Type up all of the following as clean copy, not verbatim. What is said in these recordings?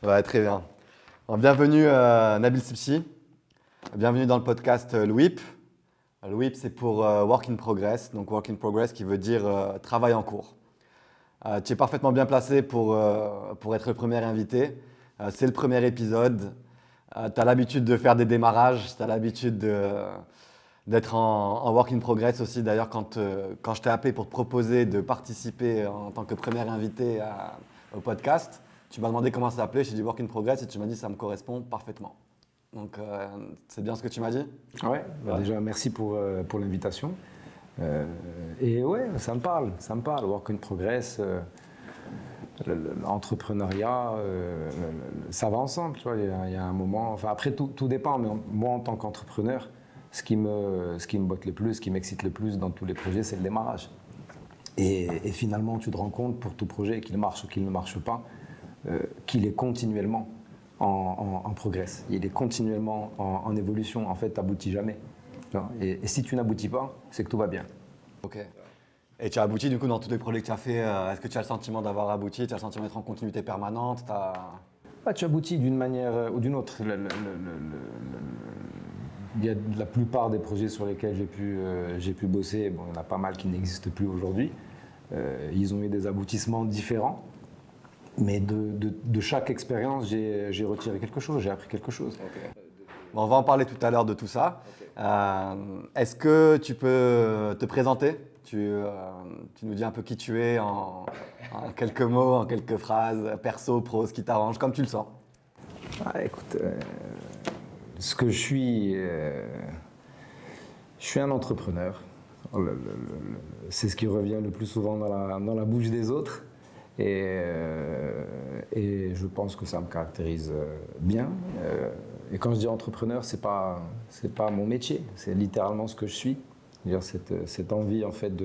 Ouais, très bien. Alors, bienvenue Nabil Sipsi. Bienvenue dans le podcast le WIP. Le WIP, c'est pour Work in Progress. Donc Work in Progress qui veut dire travail en cours. Tu es parfaitement bien placé pour être le premier invité. C'est le premier épisode. Tu as l'habitude de faire des démarrages. Tu as l'habitude d'être en Work in Progress aussi. D'ailleurs, quand je t'ai appelé pour te proposer de participer en tant que premier invité au podcast, tu m'as demandé comment ça s'appelait, je t'ai dit Work in Progress et tu m'as dit ça me correspond parfaitement. Donc c'est bien ce que tu m'as dit? Ouais, déjà merci pour l'invitation. Et ouais, ça me parle, Work in Progress, l'entrepreneuriat, ça va ensemble, tu vois, il y a un moment, enfin après tout dépend, mais moi en tant qu'entrepreneur, ce qui me botte le plus, ce qui m'excite le plus dans tous les projets, c'est le démarrage. Et finalement, tu te rends compte pour tout projet, qu'il marche ou qu'il ne marche pas, qu'il est continuellement en progress. Il est continuellement en évolution. En fait, tu n'aboutis jamais. Et si tu n'aboutis pas, c'est que tout va bien. Ok. Et tu as abouti du coup dans tous les projets que tu as fait. Est-ce que tu as le sentiment d'avoir abouti? Tu as le sentiment d'être en continuité permanente? Tu aboutis d'une manière ou d'une autre. Il y a la plupart des projets sur lesquels j'ai pu bosser. Bon, il y en a pas mal qui n'existent plus aujourd'hui. Ils ont eu des aboutissements différents. Mais de chaque expérience, j'ai retiré quelque chose, j'ai appris quelque chose. Okay. Bon, on va en parler tout à l'heure de tout ça. Est-ce que tu peux te présenter? Tu nous dis un peu qui tu es en quelques mots, en quelques phrases, perso, pro, ce qui t'arrange, comme tu le sens. Écoute, ce que je suis un entrepreneur. C'est ce qui revient le plus souvent dans la bouche des autres. Et je pense que ça me caractérise bien. Et quand je dis entrepreneur, c'est pas mon métier, c'est littéralement ce que je suis. Cette envie en fait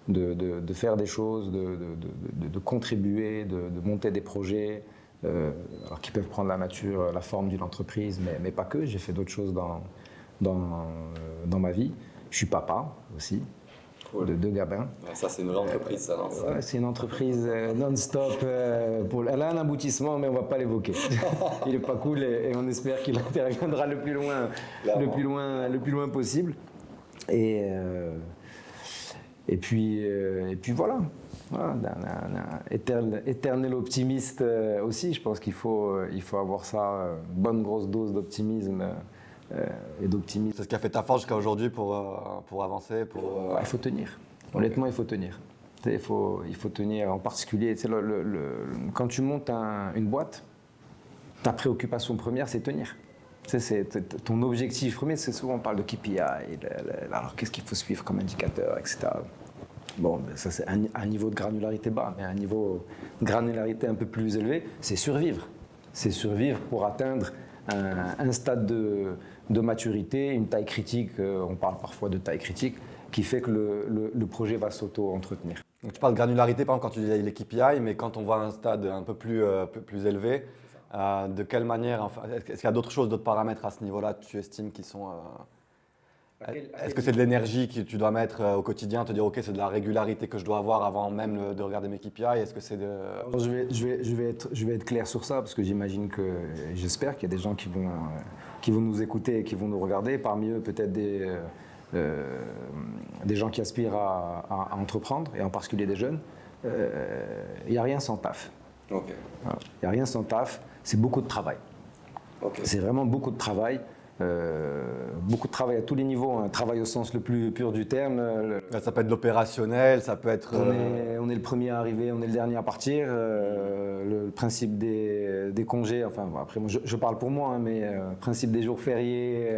de faire des choses, de contribuer, de monter des projets, alors qui peuvent prendre la forme d'une entreprise, mais pas que. J'ai fait d'autres choses dans ma vie. Je suis papa aussi. Cool. De deux gamins. Ça, c'est une vraie entreprise, ça, non? Ouais, c'est une entreprise non-stop. Elle a un aboutissement, mais on ne va pas l'évoquer. Il n'est pas cool et on espère qu'il interviendra le plus loin possible. Et puis voilà. Éternel optimiste aussi. Je pense qu'il faut avoir ça, une bonne grosse dose d'optimisme. Et d'optimisme. C'est ce qui a fait ta force jusqu'à aujourd'hui pour avancer. Il faut tenir. Honnêtement, il faut tenir. Il faut tenir en particulier. Quand tu montes une boîte, ta préoccupation première, c'est tenir. C'est ton objectif premier. C'est souvent on parle de KPI. Alors qu'est-ce qu'il faut suivre comme indicateur, etc. Bon, ça c'est un niveau de granularité bas, mais un niveau de granularité un peu plus élevé, c'est survivre. C'est survivre pour atteindre un stade de maturité, une taille critique, on parle parfois de taille critique, qui fait que le projet va s'auto-entretenir. Donc tu parles de granularité, par exemple, quand tu dis les KPI, mais quand on voit un stade un peu plus élevé, de quelle manière, enfin, est-ce qu'il y a d'autres choses, d'autres paramètres à ce niveau-là, tu estimes qui sont… Est-ce que c'est de l'énergie que tu dois mettre au quotidien, te dire ok, c'est de la régularité que je dois avoir avant même de regarder mes KPI? Est-ce que c'est de… Je vais être clair sur ça parce que j'espère qu'il y a des gens qui vont nous écouter et qui vont nous regarder. Parmi eux, peut-être des gens qui aspirent à entreprendre et en particulier des jeunes. Il n'y a rien sans taf. Okay. Il n'y a rien sans taf. C'est beaucoup de travail. Okay. C'est vraiment beaucoup de travail. Beaucoup de travail à tous les niveaux, un travail au sens le plus pur du terme. Ça peut être de l'opérationnel, ça peut être… On est le premier à arriver, on est le dernier à partir. Le principe des congés, enfin bon, après moi, je parle pour moi, mais le principe des jours fériés,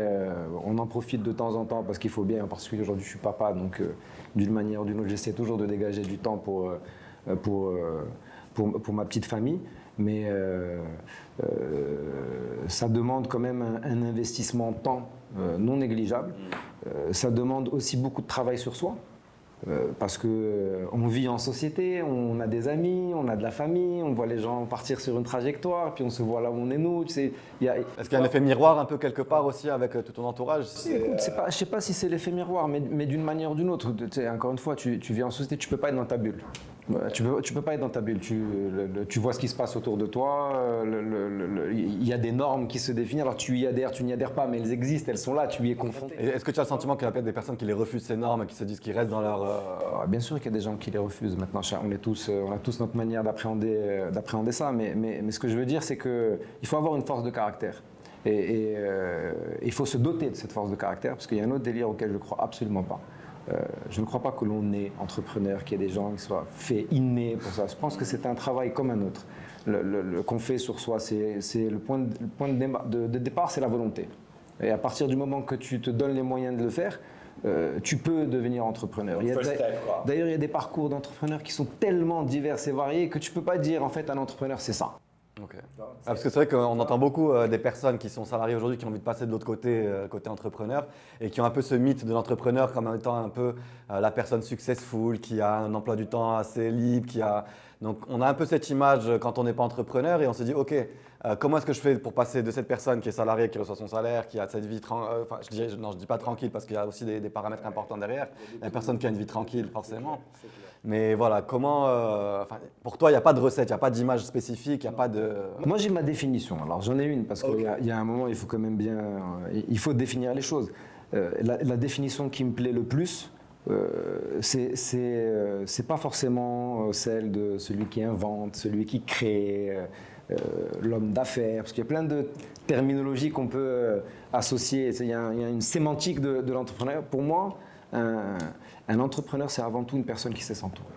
on en profite de temps en temps parce qu'il faut bien, parce qu'aujourd'hui je suis papa, donc d'une manière ou d'une autre j'essaie toujours de dégager du temps pour ma petite famille. Mais ça demande quand même un investissement de temps non négligeable. Ça demande aussi beaucoup de travail sur soi, parce qu'on vit en société, on a des amis, on a de la famille, on voit les gens partir sur une trajectoire, puis on se voit là où on est nous. Est-ce qu'il y a un effet miroir un peu quelque part aussi avec tout ton entourage? Écoute, je ne sais pas si c'est l'effet miroir, mais d'une manière ou d'une autre. Encore une fois, tu vis en société, tu ne peux pas être dans ta bulle. Tu peux pas être dans ta bulle. Tu vois ce qui se passe autour de toi. Il y a des normes qui se définissent. Alors tu y adhères, tu n'y adhères pas, mais elles existent, elles sont là. Tu y es confronté. Et est-ce que tu as le sentiment qu'il y a peut-être des personnes qui les refusent ces normes et qui se disent qu'ils restent dans leur... Bien sûr qu'il y a des gens qui les refusent. Maintenant, on a tous notre manière d'appréhender ça. Mais ce que je veux dire, c'est qu'il faut avoir une force de caractère. Et il faut se doter de cette force de caractère, parce qu'il y a un autre délire auquel je ne crois absolument pas. Je ne crois pas que l'on est entrepreneur, qu'il y ait des gens qui soient faits innés pour ça. Je pense que c'est un travail comme un autre. Qu'on fait sur soi, c'est le point de départ, c'est la volonté. Et à partir du moment que tu te donnes les moyens de le faire, tu peux devenir entrepreneur. D'ailleurs, il y a des parcours d'entrepreneurs qui sont tellement divers et variés que tu ne peux pas dire en fait un entrepreneur c'est ça. Okay. Parce que c'est vrai qu'on entend beaucoup des personnes qui sont salariées aujourd'hui qui ont envie de passer de l'autre côté, côté entrepreneur, et qui ont un peu ce mythe de l'entrepreneur comme étant un peu la personne successful, qui a un emploi du temps assez libre, Donc on a un peu cette image quand on n'est pas entrepreneur et on se dit ok, comment est-ce que je fais pour passer de cette personne qui est salariée, qui reçoit son salaire, qui a cette vie je dis pas tranquille parce qu'il y a aussi des paramètres importants derrière, la personne qui a une vie tranquille forcément. Mais voilà, pour toi, il n'y a pas de recette, il n'y a pas d'image spécifique, il n'y a pas de… Moi, j'ai ma définition. Alors, j'en ai une parce qu'il y a un moment, il faut quand même il faut définir les choses. La définition qui me plaît le plus, c'est pas forcément celle de celui qui invente, celui qui crée, l'homme d'affaires, parce qu'il y a plein de terminologies qu'on peut associer. Il y a une sémantique de l'entrepreneur. Pour moi, un entrepreneur, c'est avant tout une personne qui sait s'entourer.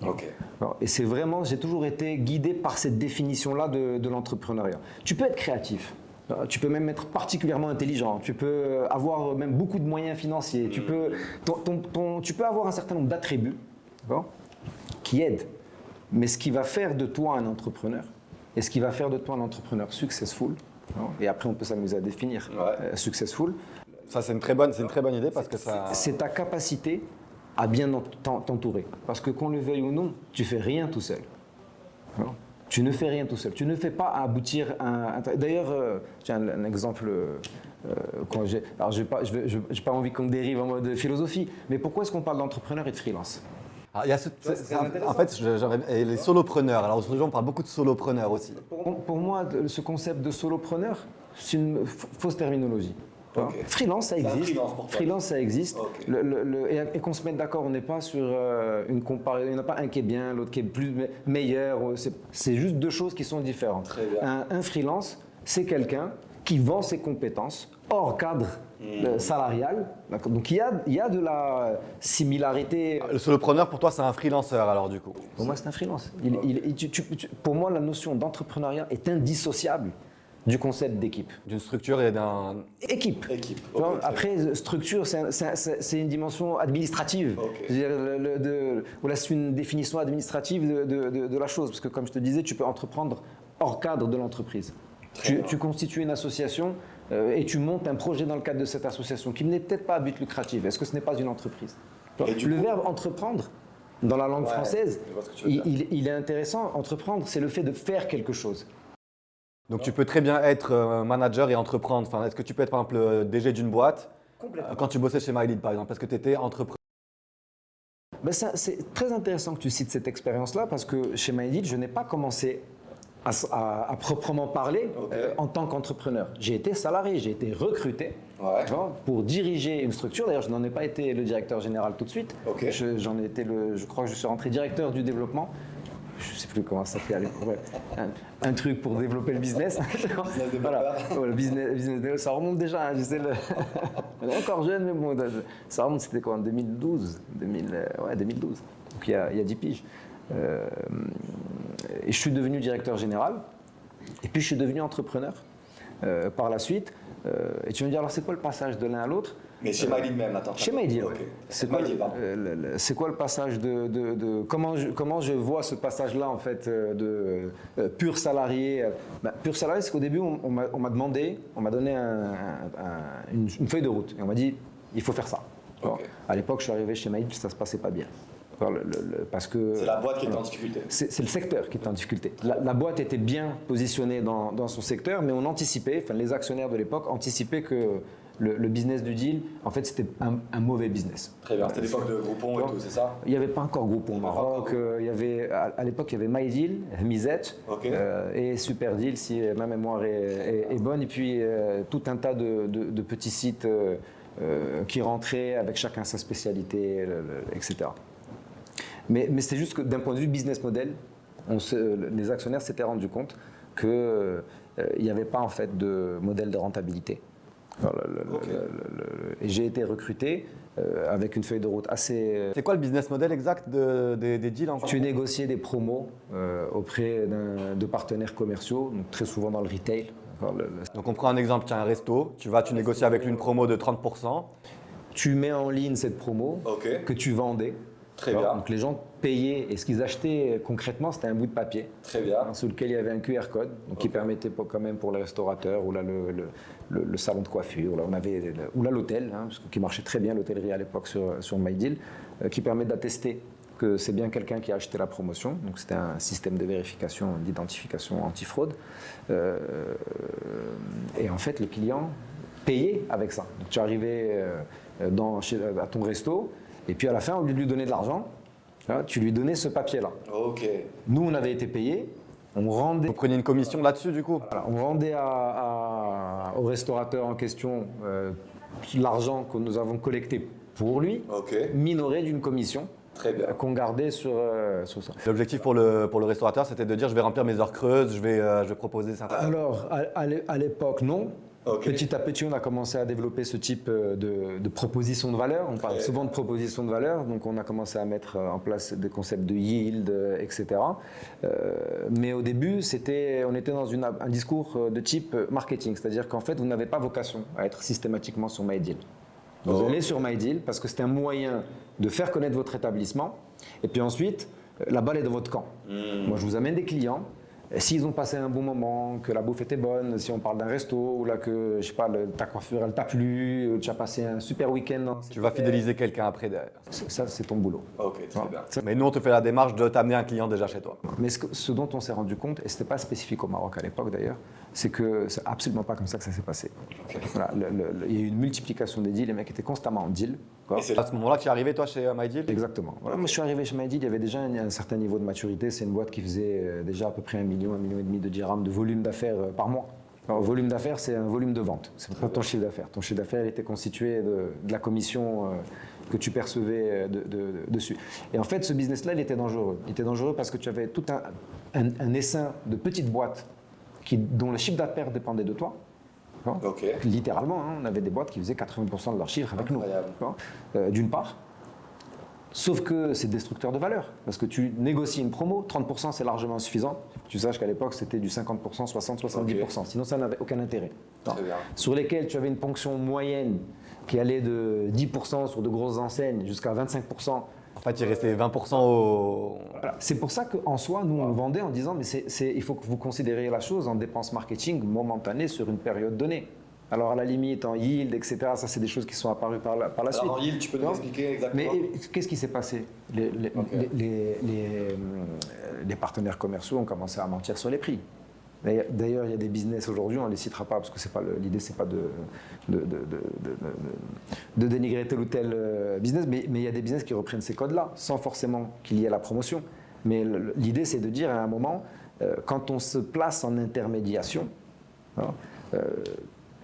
Okay. Et c'est vraiment, j'ai toujours été guidé par cette définition-là de l'entrepreneuriat. Tu peux être créatif, tu peux même être particulièrement intelligent, tu peux avoir même beaucoup de moyens financiers, tu peux avoir un certain nombre d'attributs qui aident. Mais ce qui va faire de toi un entrepreneur, et ce qui va faire de toi un entrepreneur successful, et après on peut s'amuser à définir successful. Ça, c'est une très bonne idée parce que ça… C'est ta capacité à bien t'entourer. Parce que qu'on le veuille ou non, tu fais rien tout seul. Tu ne fais rien tout seul. Tu ne fais pas aboutir D'ailleurs, tiens, un exemple. Alors, je n'ai pas envie qu'on dérive en mode philosophie, mais pourquoi est-ce qu'on parle d'entrepreneur et de freelance ? Alors, en fait, et les solopreneurs. Alors aujourd'hui, on parle beaucoup de solopreneurs aussi. Pour moi, ce concept de solopreneur, c'est une fausse terminologie. Okay. Freelance, ça existe. Freelance, ça existe. Okay. Et qu'on se mette d'accord, on n'est pas sur une comparaison. Il n'y en a pas un qui est bien, l'autre qui est plus meilleur. C'est juste deux choses qui sont différentes. Un freelance, c'est quelqu'un qui vend ses compétences hors cadre salarial. Donc il y a de la similarité. Le solopreneur, pour toi, c'est un freelanceur alors du coup ? Pour moi, c'est un freelance. Pour moi, la notion d'entrepreneuriat est indissociable du concept d'équipe. D'une structure et d'un… Équipe. Okay, après, structure, c'est une dimension administrative. Okay. C'est une définition administrative de la chose. Parce que comme je te disais, tu peux entreprendre hors cadre de l'entreprise. Tu constitues une association et tu montes un projet dans le cadre de cette association qui n'est peut-être pas à but lucratif. Est-ce que ce n'est pas une entreprise ? Le verbe entreprendre, dans la langue française, il est intéressant. Entreprendre, c'est le fait de faire quelque chose. Donc tu peux très bien être manager et entreprendre. Enfin, est-ce que tu peux être par exemple DG d'une boîte quand tu bossais chez MyLead par exemple, parce que tu étais entrepreneur? C'est très intéressant que tu cites cette expérience-là parce que chez MyLead, je n'ai pas commencé à proprement parler en tant qu'entrepreneur. J'ai été salarié, j'ai été recruté pour diriger une structure. D'ailleurs, je n'en ai pas été le directeur général tout de suite. Okay. Je crois que je suis rentré directeur du développement. Je ne sais plus comment ça s'appelait à l'époque. Un truc pour développer le business. Voilà, le business, ça remonte déjà. Je sais on est encore jeune, mais bon, ça remonte, c'était quoi en 2012 2012. Donc il y a 10 piges. Et je suis devenu directeur général. Et puis je suis devenu entrepreneur par la suite. Et tu me dis, alors c'est quoi le passage de l'un à l'autre ? Mais chez MyLead même, attends. Chez MyLead, okay. C'est quoi le passage comment je vois ce passage-là en fait de pur salarié. Pur salarié, c'est qu'au début on m'a donné une feuille de route et on m'a dit il faut faire ça. Okay. Alors, à l'époque, je suis arrivé chez MyLead, ça se passait pas bien. Parce que c'est la boîte qui était en difficulté. C'est le secteur qui était en difficulté. La boîte était bien positionnée dans son secteur, mais on anticipait, enfin les actionnaires de l'époque anticipaient que le business du deal, en fait, c'était un mauvais business. Très bien, c'était l'époque de Groupon et tout, c'est ça? Il n'y avait pas encore Groupon au Maroc. Il y avait, à l'époque, il y avait MyDeal, Mizet et Superdeal, si ma mémoire est bonne. Et puis, tout un tas de petits sites qui rentraient avec chacun sa spécialité, etc. Mais c'était juste que d'un point de vue business model, les actionnaires s'étaient rendus compte qu'il n'y avait pas en fait de modèle de rentabilité. Et j'ai été recruté avec une feuille de route assez... C'est quoi le business model exact des deals encore? Tu négociais des promos auprès de partenaires commerciaux, donc très souvent dans le retail. Donc on prend un exemple, tu as un resto, tu négocies avec lui une promo de 30%. Tu mets en ligne cette promo que tu vendais. Très bien. Donc les gens payaient et ce qu'ils achetaient concrètement, c'était un bout de papier. Très bien. Sous lequel il y avait un QR code, donc qui permettait quand même pour les restaurateurs ou là le salon de coiffure, ou là l'hôtel, qui marchait très bien l'hôtellerie à l'époque sur MyDeal, qui permet d'attester que c'est bien quelqu'un qui a acheté la promotion. Donc c'était un système de vérification, d'identification antifraude. Et en fait le client payait avec ça. Donc tu arrivais à ton resto. Et puis à la fin, au lieu de lui donner de l'argent, tu lui donnais ce papier-là. Ok. Nous, on avait été payés, on rendait... Vous preniez une commission là-dessus du coup? Voilà, on rendait au restaurateur en question l'argent que nous avons collecté pour lui, minoré d'une commission qu'on gardait sur ça. L'objectif pour le restaurateur, c'était de dire je vais remplir mes heures creuses, je vais proposer ça. Alors, à l'époque, non. Petit à petit, on a commencé à développer ce type de proposition de valeur. On parle souvent de proposition de valeur, donc on a commencé à mettre en place des concepts de yield, etc. Mais au début, on était dans un discours de type marketing, c'est-à-dire qu'en fait, vous n'avez pas vocation à être systématiquement sur MyDeal. Vous allez sur MyDeal parce que c'est un moyen de faire connaître votre établissement, et puis ensuite, la balle est dans votre camp. Moi, je vous amène des clients. S'ils ont passé un bon moment, que la bouffe était bonne, si on parle d'un resto, ou là que, je sais pas, ta coiffure elle t'a plu, tu as passé un super week-end. Tu vas fidéliser quelqu'un après derrière. Ça, c'est ton boulot. Ok, très bien. Mais nous, on te fait la démarche de t'amener un client déjà chez toi. Mais ce dont on s'est rendu compte, et ce n'était pas spécifique au Maroc à l'époque d'ailleurs, c'est que c'est absolument pas comme ça que ça s'est passé. Voilà, il y a eu une multiplication des deals, les mecs étaient constamment en deal. Et c'est à ce moment-là que tu es arrivé, toi, chez MyDeal? Exactement. Voilà, moi, je suis arrivé chez MyDeal, il y avait déjà un certain niveau de maturité. C'est une boîte qui faisait déjà à peu près 1 million et demi de dirhams de volume d'affaires par mois. Alors, volume d'affaires, c'est un volume de vente. C'est pas ton chiffre d'affaires. Ton chiffre d'affaires était constitué de la commission que tu percevais dessus. Et en fait, ce business-là, il était dangereux. Il était dangereux parce que tu avais tout un essaim de petites boîtes dont le chiffre d'affaires dépendait de toi. Littéralement, on avait des boîtes qui faisaient 80% de leur chiffre avec nous, d'une part. Sauf que c'est destructeur de valeur, parce que tu négocies une promo, 30% c'est largement suffisant. Tu saches qu'à l'époque c'était du 50%, 60%, 70%, sinon ça n'avait aucun intérêt. Sur lesquels tu avais une ponction moyenne qui allait de 10% sur de grosses enseignes jusqu'à 25%. En fait, il restait 20% au... Voilà. C'est pour ça qu'en soi, nous, on vendait en disant mais il faut que vous considériez la chose en dépenses marketing momentanées sur une période donnée. Alors, à la limite, en yield, etc., ça, c'est des choses qui sont apparues par la suite. Alors, en yield, tu peux nous expliquer exactement? Mais qu'est-ce qui s'est passé? Les partenaires commerciaux ont commencé à mentir sur les prix. D'ailleurs, il y a des business aujourd'hui, on ne les citera pas parce que l'idée, ce n'est pas de dénigrer tel ou tel business, mais il y a des business qui reprennent ces codes-là, sans forcément qu'il y ait la promotion. Mais l'idée, c'est de dire à un moment, quand on se place en intermédiation,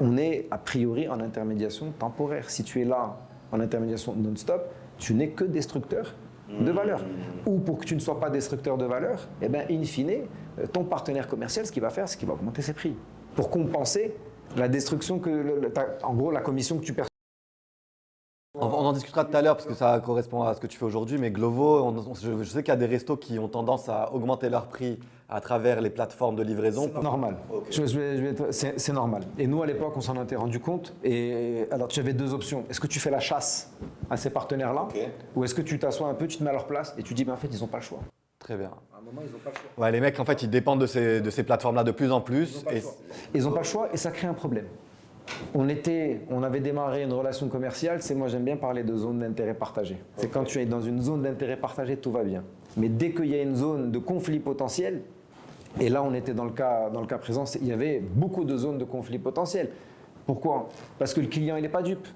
on est a priori en intermédiation temporaire. Si tu es là en intermédiation non-stop, tu n'es que destructeur de valeur. Ou pour que tu ne sois pas destructeur de valeur, eh ben, in fine, ton partenaire commercial, ce qu'il va faire, c'est qu'il va augmenter ses prix pour compenser la destruction en gros, la commission que tu perçois. On en discutera tout à l'heure parce que ça correspond à ce que tu fais aujourd'hui, mais Glovo, je sais qu'il y a des restos qui ont tendance à augmenter leur prix à travers les plateformes de livraison. C'est normal. C'est normal. Et nous, à l'époque, on s'en était rendu compte. Et alors, tu avais deux options. Est-ce que tu fais la chasse à ces partenaires-là, ou est-ce que tu t'assois un peu, tu te mets à leur place et tu dis, ben, en fait, ils n'ont pas le choix. Très bien. À un moment, ils n'ont pas le choix. Ouais, les mecs, en fait, ils dépendent de ces plateformes-là de plus en plus. Ils n'ont pas le choix et ça crée un problème. On avait démarré une relation commerciale, moi j'aime bien parler de zone d'intérêt partagé. C'est quand tu es dans une zone d'intérêt partagé, tout va bien. Mais dès qu'il y a une zone de conflit potentiel, et là on était dans le cas présent, il y avait beaucoup de zones de conflit potentiel. Pourquoi? Parce que le client, il n'est pas dupe.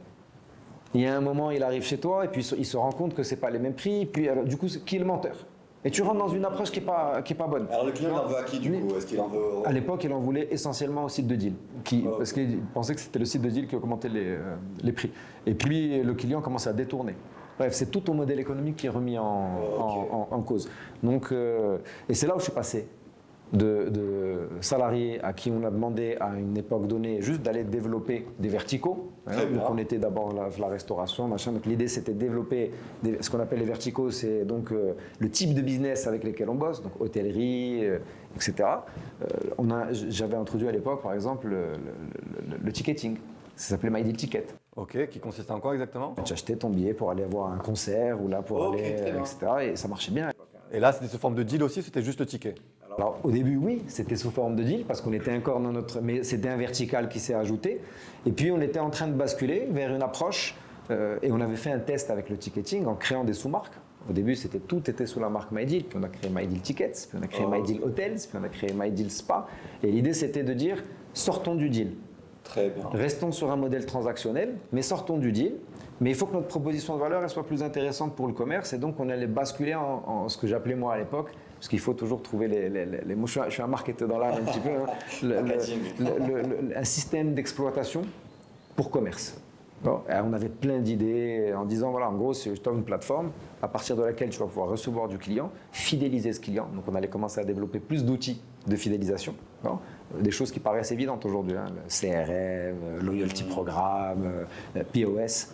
Il y a un moment, il arrive chez toi et puis il se rend compte que ce n'est pas les mêmes prix. Puis alors, du coup, qui est le menteur? Et tu rentres dans une approche qui est pas bonne. Alors le client, il en veut à qui du coup? Est-ce qu'il en veut À l'époque, il en voulait essentiellement au site de deal, parce qu'il pensait que c'était le site de deal qui augmentait les prix. Et puis le client commence à détourner. Bref, c'est tout ton modèle économique qui est remis en cause. Donc, et c'est là où je suis passé de salariés à qui on a demandé à une époque donnée juste d'aller développer des verticaux. Donc on était d'abord la restauration, machin. Donc l'idée c'était de développer ce qu'on appelle les verticaux, c'est donc le type de business avec lesquels on bosse, donc hôtellerie, etc. J'avais introduit à l'époque par exemple le ticketing. Ça s'appelait My Deal Ticket. Ok, qui consiste en quoi exactement? Tu achetais ton billet pour aller voir un concert ou là pour aller, etc. Et ça marchait bien. Et là, c'était sous forme de deal aussi, c'était juste le ticket? Alors au début, oui, c'était sous forme de deal parce qu'on était encore dans notre... Mais c'était un vertical qui s'est ajouté. Et puis on était en train de basculer vers une approche et on avait fait un test avec le ticketing en créant des sous-marques. Au début, tout était sous la marque MyDeal. Puis on a créé MyDeal Tickets, puis on a créé MyDeal Hotels, puis on a créé MyDeal Spa. Et l'idée, c'était de dire, sortons du deal. Très bien. Restons sur un modèle transactionnel, mais sortons du deal. Mais il faut que notre proposition de valeur elle soit plus intéressante pour le commerce. Et donc, on allait basculer en ce que j'appelais moi à l'époque, parce qu'il faut toujours trouver les mots. Je suis un marketeur dans l'âme un petit peu. Un système d'exploitation pour commerce. Bon, on avait plein d'idées en disant, voilà, en gros, c'est une plateforme à partir de laquelle tu vas pouvoir recevoir du client, fidéliser ce client. Donc, on allait commencer à développer plus d'outils de fidélisation. Bon, des choses qui paraissent évidentes aujourd'hui, hein, le CRM, Loyalty Programme, POS,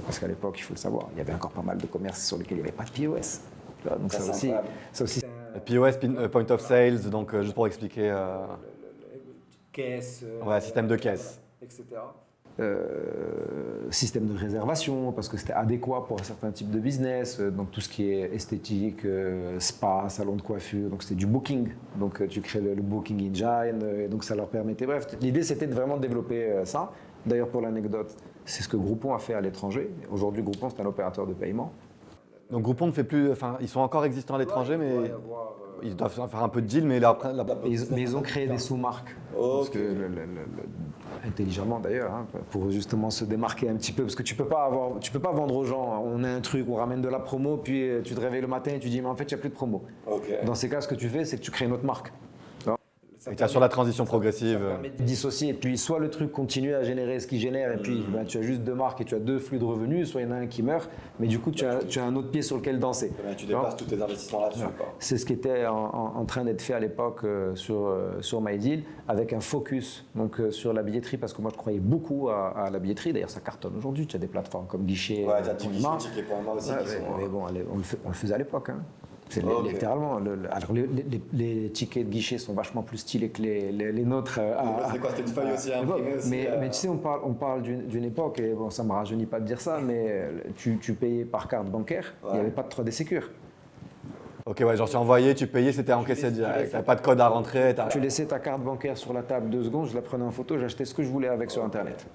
parce qu'à l'époque, il faut le savoir, il y avait encore pas mal de commerces sur lesquels il n'y avait pas de POS. Donc ça aussi POS, Point of Sales, donc juste pour expliquer. Caisse. Système de caisse. Etc. Système de réservation, parce que c'était adéquat pour un certain type de business, donc tout ce qui est esthétique, spa, salon de coiffure, donc c'était du booking, donc tu crées le booking engine, et donc ça leur permettait, bref, l'idée c'était de vraiment développer ça. D'ailleurs pour l'anecdote, c'est ce que Groupon a fait à l'étranger. Aujourd'hui Groupon c'est un opérateur de paiement. Donc Groupon ne fait plus, enfin ils sont encore existants à l'étranger, mais ils doivent faire un peu de deal, mais mais ils ont créé des sous-marques, parce que intelligemment d'ailleurs, hein, pour justement se démarquer un petit peu, parce que tu peux pas vendre aux gens, hein, on a un truc, on ramène de la promo, puis tu te réveilles le matin et tu dis mais en fait il n'y a plus de promo. Dans ces cas, ce que tu fais, c'est que tu crées une autre marque. Et tu as sur la transition progressive. Ça permet de dissocier. Et puis, soit le truc continue à générer ce qu'il génère, et puis tu as juste deux marques et tu as deux flux de revenus, soit il y en a un qui meurt, mais du coup, tu as un autre pied sur lequel danser. Tu dépasses tous tes investissements là-dessus. C'est ce qui était en train d'être fait à l'époque sur MyDeal, avec un focus donc, sur la billetterie, parce que moi, je croyais beaucoup à la billetterie. D'ailleurs, ça cartonne aujourd'hui. Tu as des plateformes comme Guichet. Ouais, tu as Ticket.ma aussi. Mais bon, on le faisait à l'époque. Hein. C'est littéralement. Alors les tickets de guichet sont vachement plus stylés que les nôtres. C'est quoi, c'était une feuille aussi imprimée aussi, mais tu sais, on parle d'une époque, et bon, ça ne me rajeunit pas de dire ça, mais tu payais par carte bancaire, il n'y avait pas de 3D Sécure. Ok, ouais, genre tu envoyais, tu payais, c'était encaissé direct. T'as pas de code à rentrer. Tu laissais ta carte bancaire sur la table 2 secondes, je la prenais en photo, j'achetais ce que je voulais avec sur Internet.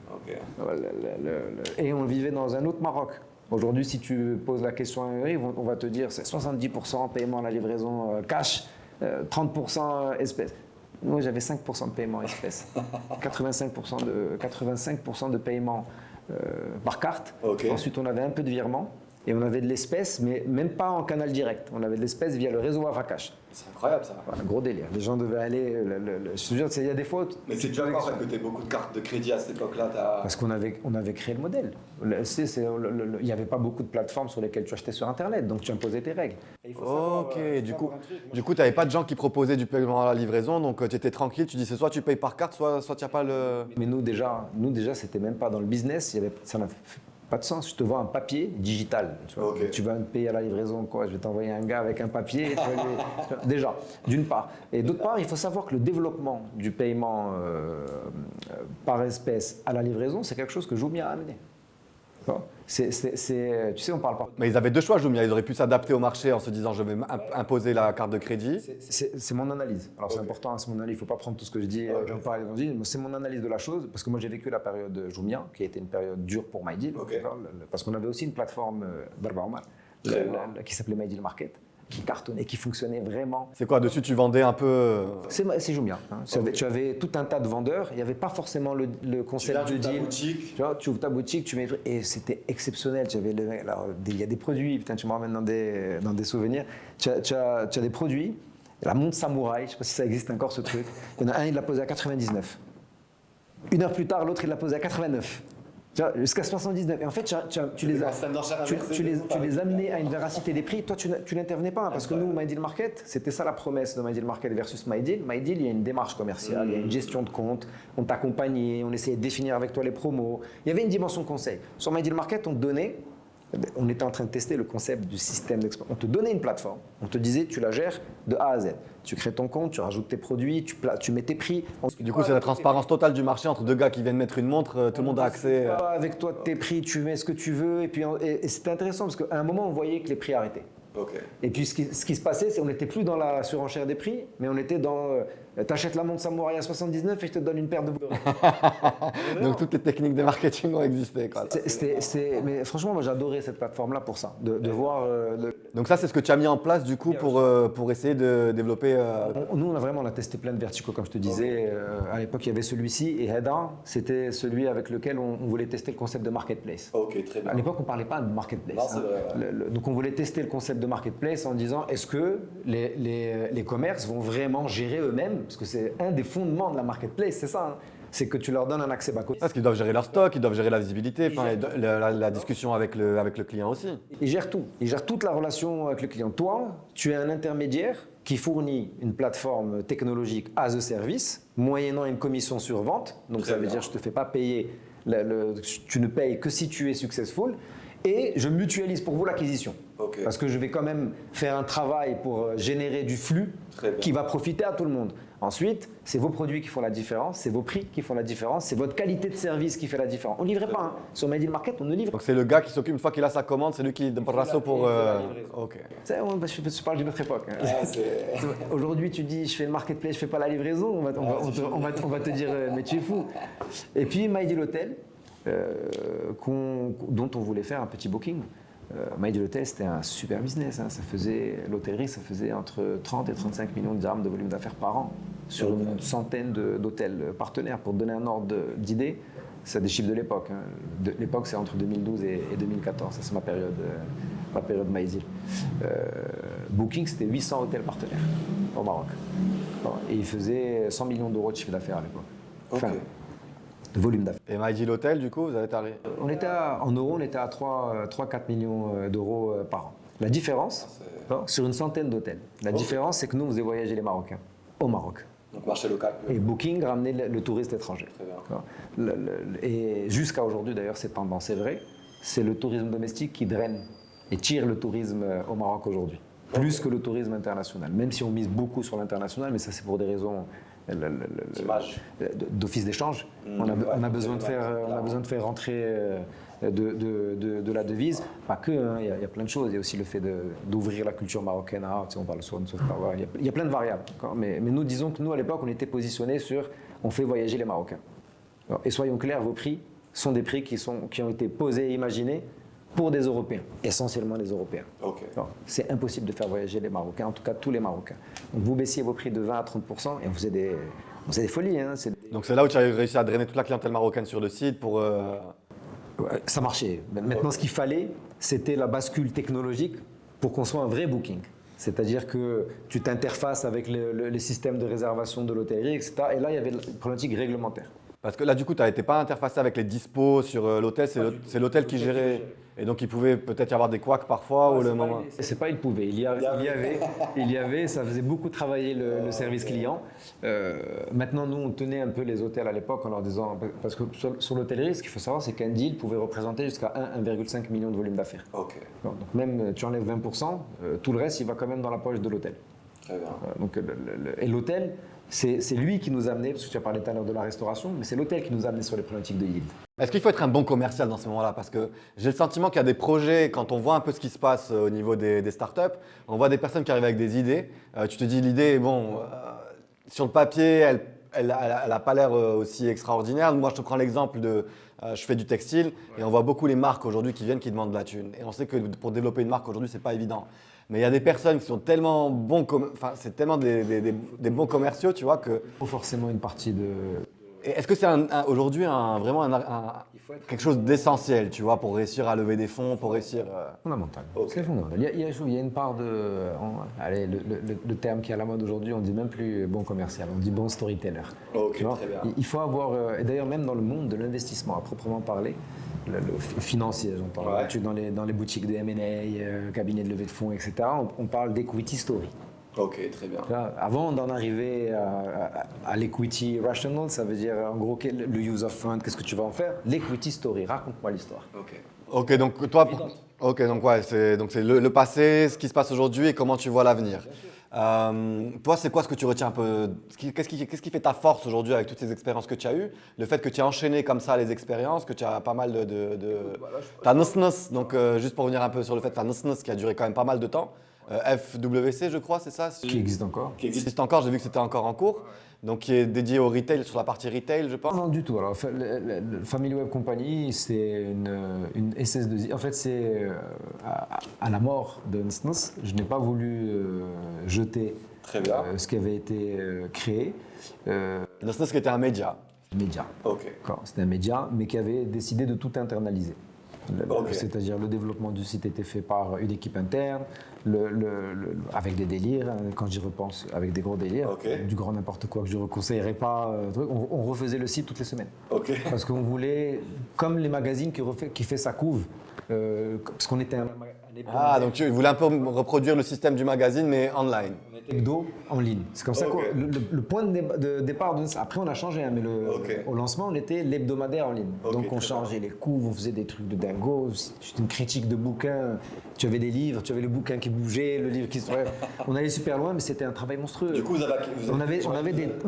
Et on vivait dans un autre Maroc. Aujourd'hui, si tu poses la question à un riz, on va te dire c'est 70% paiement à la livraison cash, 30% espèces. Moi, j'avais 5% de paiement espèces, 85% de paiement par carte. Ensuite, on avait un peu de virement et on avait de l'espèce, mais même pas en canal direct. On avait de l'espèce via le réseau Avakash. C'est incroyable ça. Voilà, gros délire. Les gens devaient aller. Je te jure, il y a des fois. Mais c'est déjà encore que tu as beaucoup de cartes de crédit à cette époque-là. Parce qu'on avait créé le modèle. Il n'y avait pas beaucoup de plateformes sur lesquelles tu achetais sur Internet, donc tu imposais tes règles. Du coup, tu n'avais pas de gens qui proposaient du paiement à la livraison, donc tu étais tranquille. Tu dis c'est soit tu payes par carte, soit tu n'as pas le. Mais nous déjà, c'était même pas dans le business. Ça n'a pas de sens. Je te vends un papier digital. Tu vas me payer à la livraison, quoi. Je vais t'envoyer un gars avec un papier. Déjà, d'une part. Et d'autre part, il faut savoir que le développement du paiement par espèce à la livraison, c'est quelque chose que Jumia a amené. Tu sais, on parle pas. Mais ils avaient deux choix, Jumia. Ils auraient pu s'adapter au marché en se disant je vais imposer la carte de crédit. C'est mon analyse. Alors c'est important, hein, c'est mon analyse. Il ne faut pas prendre tout ce que je dis comme par mais c'est mon analyse de la chose. Parce que moi j'ai vécu la période de Jumia, qui a été une période dure pour MyDeal. Parce qu'on avait aussi une plateforme d'Arba Omar qui s'appelait MyDeal Market. qui cartonnait, qui fonctionnait vraiment. C'est quoi, dessus tu vendais un peu C'est Jumia. Hein. Ok. Tu avais tout un tas de vendeurs. Il n'y avait pas forcément le concept de deal. boutique. Tu vois, tu ouvres ta boutique, tu mets et c'était exceptionnel. Alors, il y a des produits, putain, tu me ramènes dans des souvenirs. Tu as des produits. La montre samouraï, je ne sais pas si ça existe encore ce truc. Il y en a un, il l'a posé à 99. Une heure plus tard, l'autre, il l'a posé à 89. Tu vois, jusqu'à 79. Et en fait, tu les amenais à une véracité des prix. Toi, tu n'intervenais pas. Parce que nous, My Deal Market, c'était ça la promesse de My Deal Market versus My Deal. My Deal, il y a une démarche commerciale, il y a une gestion de compte. On t'accompagnait, on essayait de définir avec toi les promos. Il y avait une dimension conseil. Sur My Deal Market, on te donnait. On était en train de tester le concept du système d'exploitation. On te donnait une plateforme, on te disait tu la gères de A à Z. Tu crées ton compte, tu rajoutes tes produits, tu mets tes prix. Du coup, c'est la transparence totale du marché entre deux gars qui viennent mettre une montre, tout le monde a accès. Avec toi, tes prix, tu mets ce que tu veux. Et c'était intéressant parce qu'à un moment, on voyait que les prix arrêtaient. Ok. Et puis ce qui se passait, c'est qu'on n'était plus dans la surenchère des prix, mais on était dans t'achètes la montre Samouraï à 79 et je te donne une paire de boules. Donc toutes les techniques de marketing ont existé. Quoi. Mais franchement, moi j'adorais cette plateforme-là pour ça, de voir. Donc ça, c'est ce que tu as mis en place du coup pour essayer de développer. Nous, on a testé plein de verticaux, comme je te disais. À l'époque, il y avait celui-ci et Heda, c'était celui avec lequel on voulait tester le concept de marketplace. Ok, très bien. À l'époque, on ne parlait pas de marketplace. Non, c'est vrai, ouais. Donc on voulait tester le concept de marketplace en disant est-ce que les commerces vont vraiment gérer eux-mêmes? Parce que c'est un des fondements de la marketplace, c'est ça. Hein. C'est que tu leur donnes un accès back-office. Parce qu'ils doivent gérer leur stock, ils doivent gérer la visibilité, la discussion avec le client aussi. Ils gèrent tout. Ils gèrent toute la relation avec le client. Toi, tu es un intermédiaire qui fournit une plateforme technologique as a service, moyennant une commission sur vente. Donc Très ça veut bien. dire je ne te fais pas payer, tu ne payes que si tu es successful. Et je mutualise pour vous l'acquisition. Ok. Parce que je vais quand même faire un travail pour générer du flux Très bien. qui va profiter à tout le monde. Ensuite, c'est vos produits qui font la différence, c'est vos prix qui font la différence, c'est votre qualité de service qui fait la différence. On ne livrait pas. Hein. Sur My Deal Market, on ne livre pas. Donc c'est le gars qui s'occupe, une fois qu'il a sa commande, c'est lui qui brasso pour. Ok. Je parle d'une autre époque. Hein. Aujourd'hui, tu dis, je fais le marketplace, je fais pas la livraison, on va te dire, mais tu es fou. Et puis, My Deal Hotel, dont on voulait faire un petit booking. My Deal Hotel, c'était un super business. Hein. L'hôtellerie, ça faisait entre 30 et 35 millions de dirhams de volume d'affaires par an sur une centaine d'hôtels partenaires. Pour te donner un ordre d'idée, c'est des chiffres de l'époque. Hein. L'époque, c'est entre 2012 et 2014. Ça, c'est ma période My Deal. Booking, c'était 800 hôtels partenaires au Maroc. Bon, et ils faisaient 100 millions d'euros de chiffre d'affaires à l'époque. Enfin, de volume d'affaires. Et My Deal Hotel, du coup, vous avez taré. En euros, on était à 3-4 millions d'euros par an. La différence, sur une centaine d'hôtels, la différence, c'est que nous, on faisait voyager les Marocains au Maroc. Donc marché local. Et Booking ramenait le touriste étranger. Très bien. Et jusqu'à aujourd'hui, d'ailleurs, c'est tendance, c'est vrai, c'est le tourisme domestique qui draine et tire le tourisme au Maroc aujourd'hui. Plus que le tourisme international. Même si on mise beaucoup sur l'international, mais ça, c'est pour des raisons d'office d'échange. On a besoin de faire rentrer de la devise. Pas que, hein, il y a plein de choses. Il y a aussi le fait d'ouvrir la culture marocaine. On parle souvent de soft power. Il y a plein de variables. Mais nous, disons que nous, à l'époque, on était positionnés sur on fait voyager les Marocains. Et soyons clairs, vos prix sont des prix qui ont été posés et imaginés pour des Européens, essentiellement les Européens. Ok. C'est impossible de faire voyager les Marocains, en tout cas tous les Marocains. Donc vous baissiez vos prix de 20 à 30% et on faisait des folies. Hein. Donc c'est là où tu as réussi à drainer toute la clientèle marocaine sur le site pour. Ouais, ça marchait. Maintenant, ce qu'il fallait, c'était la bascule technologique pour qu'on soit un vrai booking. C'est-à-dire que tu t'interfaces avec les systèmes de réservation de l'hôtellerie, etc. Et là, il y avait une problématique réglementaire. Parce que là, du coup, tu n'étais pas interfacé avec les dispos sur l'hôtel, c'est l'hôtel qui gérait. Et donc, il pouvait peut-être y avoir des couacs parfois ou le moment. C'est pas il pouvait, il y avait, ça faisait beaucoup travailler le service client. Maintenant, nous, on tenait un peu les hôtels à l'époque en leur disant, parce que sur l'hôtellerie, ce qu'il faut savoir, c'est qu'un deal pouvait représenter jusqu'à 1,5 million de volume d'affaires. Ok. Donc même, tu enlèves 20%, tout le reste, il va quand même dans la poche de l'hôtel. Très bien. Donc, et l'hôtel, c'est lui qui nous a amené, parce que tu as parlé tout à l'heure de la restauration, mais c'est l'hôtel qui nous a amené sur les problématiques de yield. Est-ce qu'il faut être un bon commercial dans ce moment-là? Parce que j'ai le sentiment qu'il y a des projets, quand on voit un peu ce qui se passe au niveau des startups, on voit des personnes qui arrivent avec des idées. Tu te dis, l'idée, bon, sur le papier, elle a pas l'air aussi extraordinaire. Moi, je te prends l'exemple de, je fais du textile et on voit beaucoup les marques aujourd'hui qui viennent qui demandent de la thune. Et on sait que pour développer une marque aujourd'hui, c'est pas évident. Mais il y a des personnes qui sont tellement bons, enfin, c'est tellement des bons commerciaux, tu vois, que. Il faut forcément une partie de. Et est-ce que c'est aujourd'hui vraiment quelque chose d'essentiel, tu vois, pour réussir à lever des fonds, pour réussir. Fondamental. Ok. C'est fondamental. Il y a une part de. Allez, le terme qui est à la mode aujourd'hui, on ne dit même plus bon commercial, on dit bon storyteller. Ok, Tu vois, très bien. il faut avoir. Et d'ailleurs, même dans le monde de l'investissement à proprement parler, le financier, j'en parle. Ouais. Dans les boutiques de M&A, cabinets de levée de fonds, etc., on parle d'equity story. Ok, très bien. Là, avant d'en arriver à l'equity rational, ça veut dire en gros le use of fund, qu'est-ce que tu vas en faire? L'equity story, raconte-moi l'histoire. Ok, donc toi, ok, donc ouais, c'est le passé, ce qui se passe aujourd'hui et comment tu vois l'avenir. Toi, c'est quoi ce que tu retiens un peu? Qu'est-ce qui fait ta force aujourd'hui avec toutes ces expériences que tu as eues? Le fait que tu as enchaîné comme ça les expériences, que tu as pas mal ta nosnos, donc juste pour revenir un peu sur le fait, ta nosnos qui a duré quand même pas mal de temps. FWC, je crois, c'est ça? Qui existe encore? Qui existe encore, j'ai vu que c'était encore en cours. Donc qui est dédié au retail, sur la partie retail, je pense. Non, du tout. Alors, le Family Web Company, c'est une SS2I. En fait, c'est à la mort de Nsns, je n'ai pas voulu jeter Très bien. ce qui avait été créé. Nosnos qui était un média. Média. Ok. D'accord. C'était un média, mais qui avait décidé de tout internaliser. Ok. C'est-à-dire le développement du site était fait par une équipe interne, avec des délires, hein, quand j'y repense, avec des gros délires, Ok. du grand n'importe quoi que je ne reconseillerais pas. On refaisait le site toutes les semaines. Ok. Parce qu'on voulait, comme les magazines qui fait sa couve, parce qu'on était un Ah, donc tu voulais un peu reproduire le système du magazine, mais online. hebdo en ligne. C'est comme ça Ok. que le point de départ de ça. Après, on a changé, hein, mais Ok. au lancement, on était l'hebdomadaire en ligne. Ok, Donc, on très changeait les couves, on faisait des trucs de dingo. C'était une critique de bouquins. Tu avais des livres, tu avais le bouquin qui bougeait, le livre qui se. On allait super loin, mais c'était un travail monstrueux. Du coup, on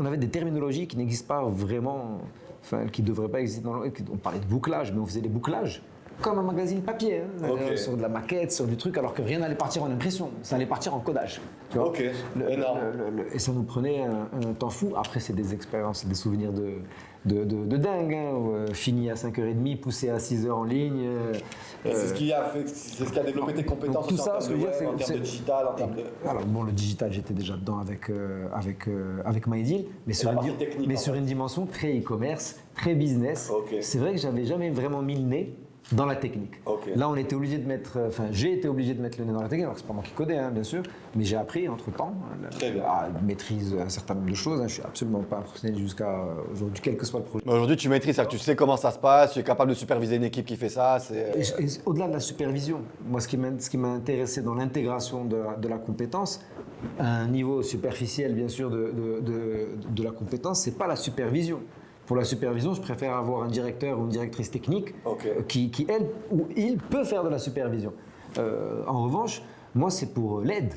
avait des terminologies qui n'existent pas vraiment, enfin, qui ne devraient pas exister dans le. On parlait de bouclage, mais on faisait des bouclages. Comme un magazine papier, hein, Ok. sur de la maquette, sur du truc, alors que rien n'allait partir en impression, ça allait partir en codage. Tu vois. Ok, énorme. Et ça nous prenait un temps fou. Après, c'est des expériences, c'est des souvenirs de dingue. Hein, fini à 5h30, poussé à 6h en ligne. Et c'est ce qui a développé tes compétences donc tout aussi ça, en ce termes que de je veux dire, web, en c'est- termes de digital, en termes de. Alors, bon, le digital, j'étais déjà dedans avec MyDeal, mais, sur la une, partie technique, mais en sur fait. une dimension très e-commerce, très business. Ok. C'est vrai que j'avais jamais vraiment mis le nez dans la technique. Ok. Là, on était obligé de mettre, enfin, j'ai été obligé de mettre le nez dans la technique. Alors, c'est pas moi qui codais, hein, bien sûr, mais j'ai appris entre-temps. Très bien. Maîtrise un certain nombre de choses. Hein. Je suis absolument pas un professionnel jusqu'à aujourd'hui, quel que soit le projet. Mais aujourd'hui, tu maîtrises, c'est-à-dire que tu sais comment ça se passe, tu es capable de superviser une équipe qui fait ça. Et au-delà de la supervision, moi, ce qui m'a intéressé dans l'intégration de la compétence, à un niveau superficiel, bien sûr, de la compétence, c'est pas la supervision. Pour la supervision, je préfère avoir un directeur ou une directrice technique Ok. qui, elle ou il peut faire de la supervision. En revanche, moi, c'est pour l'aide.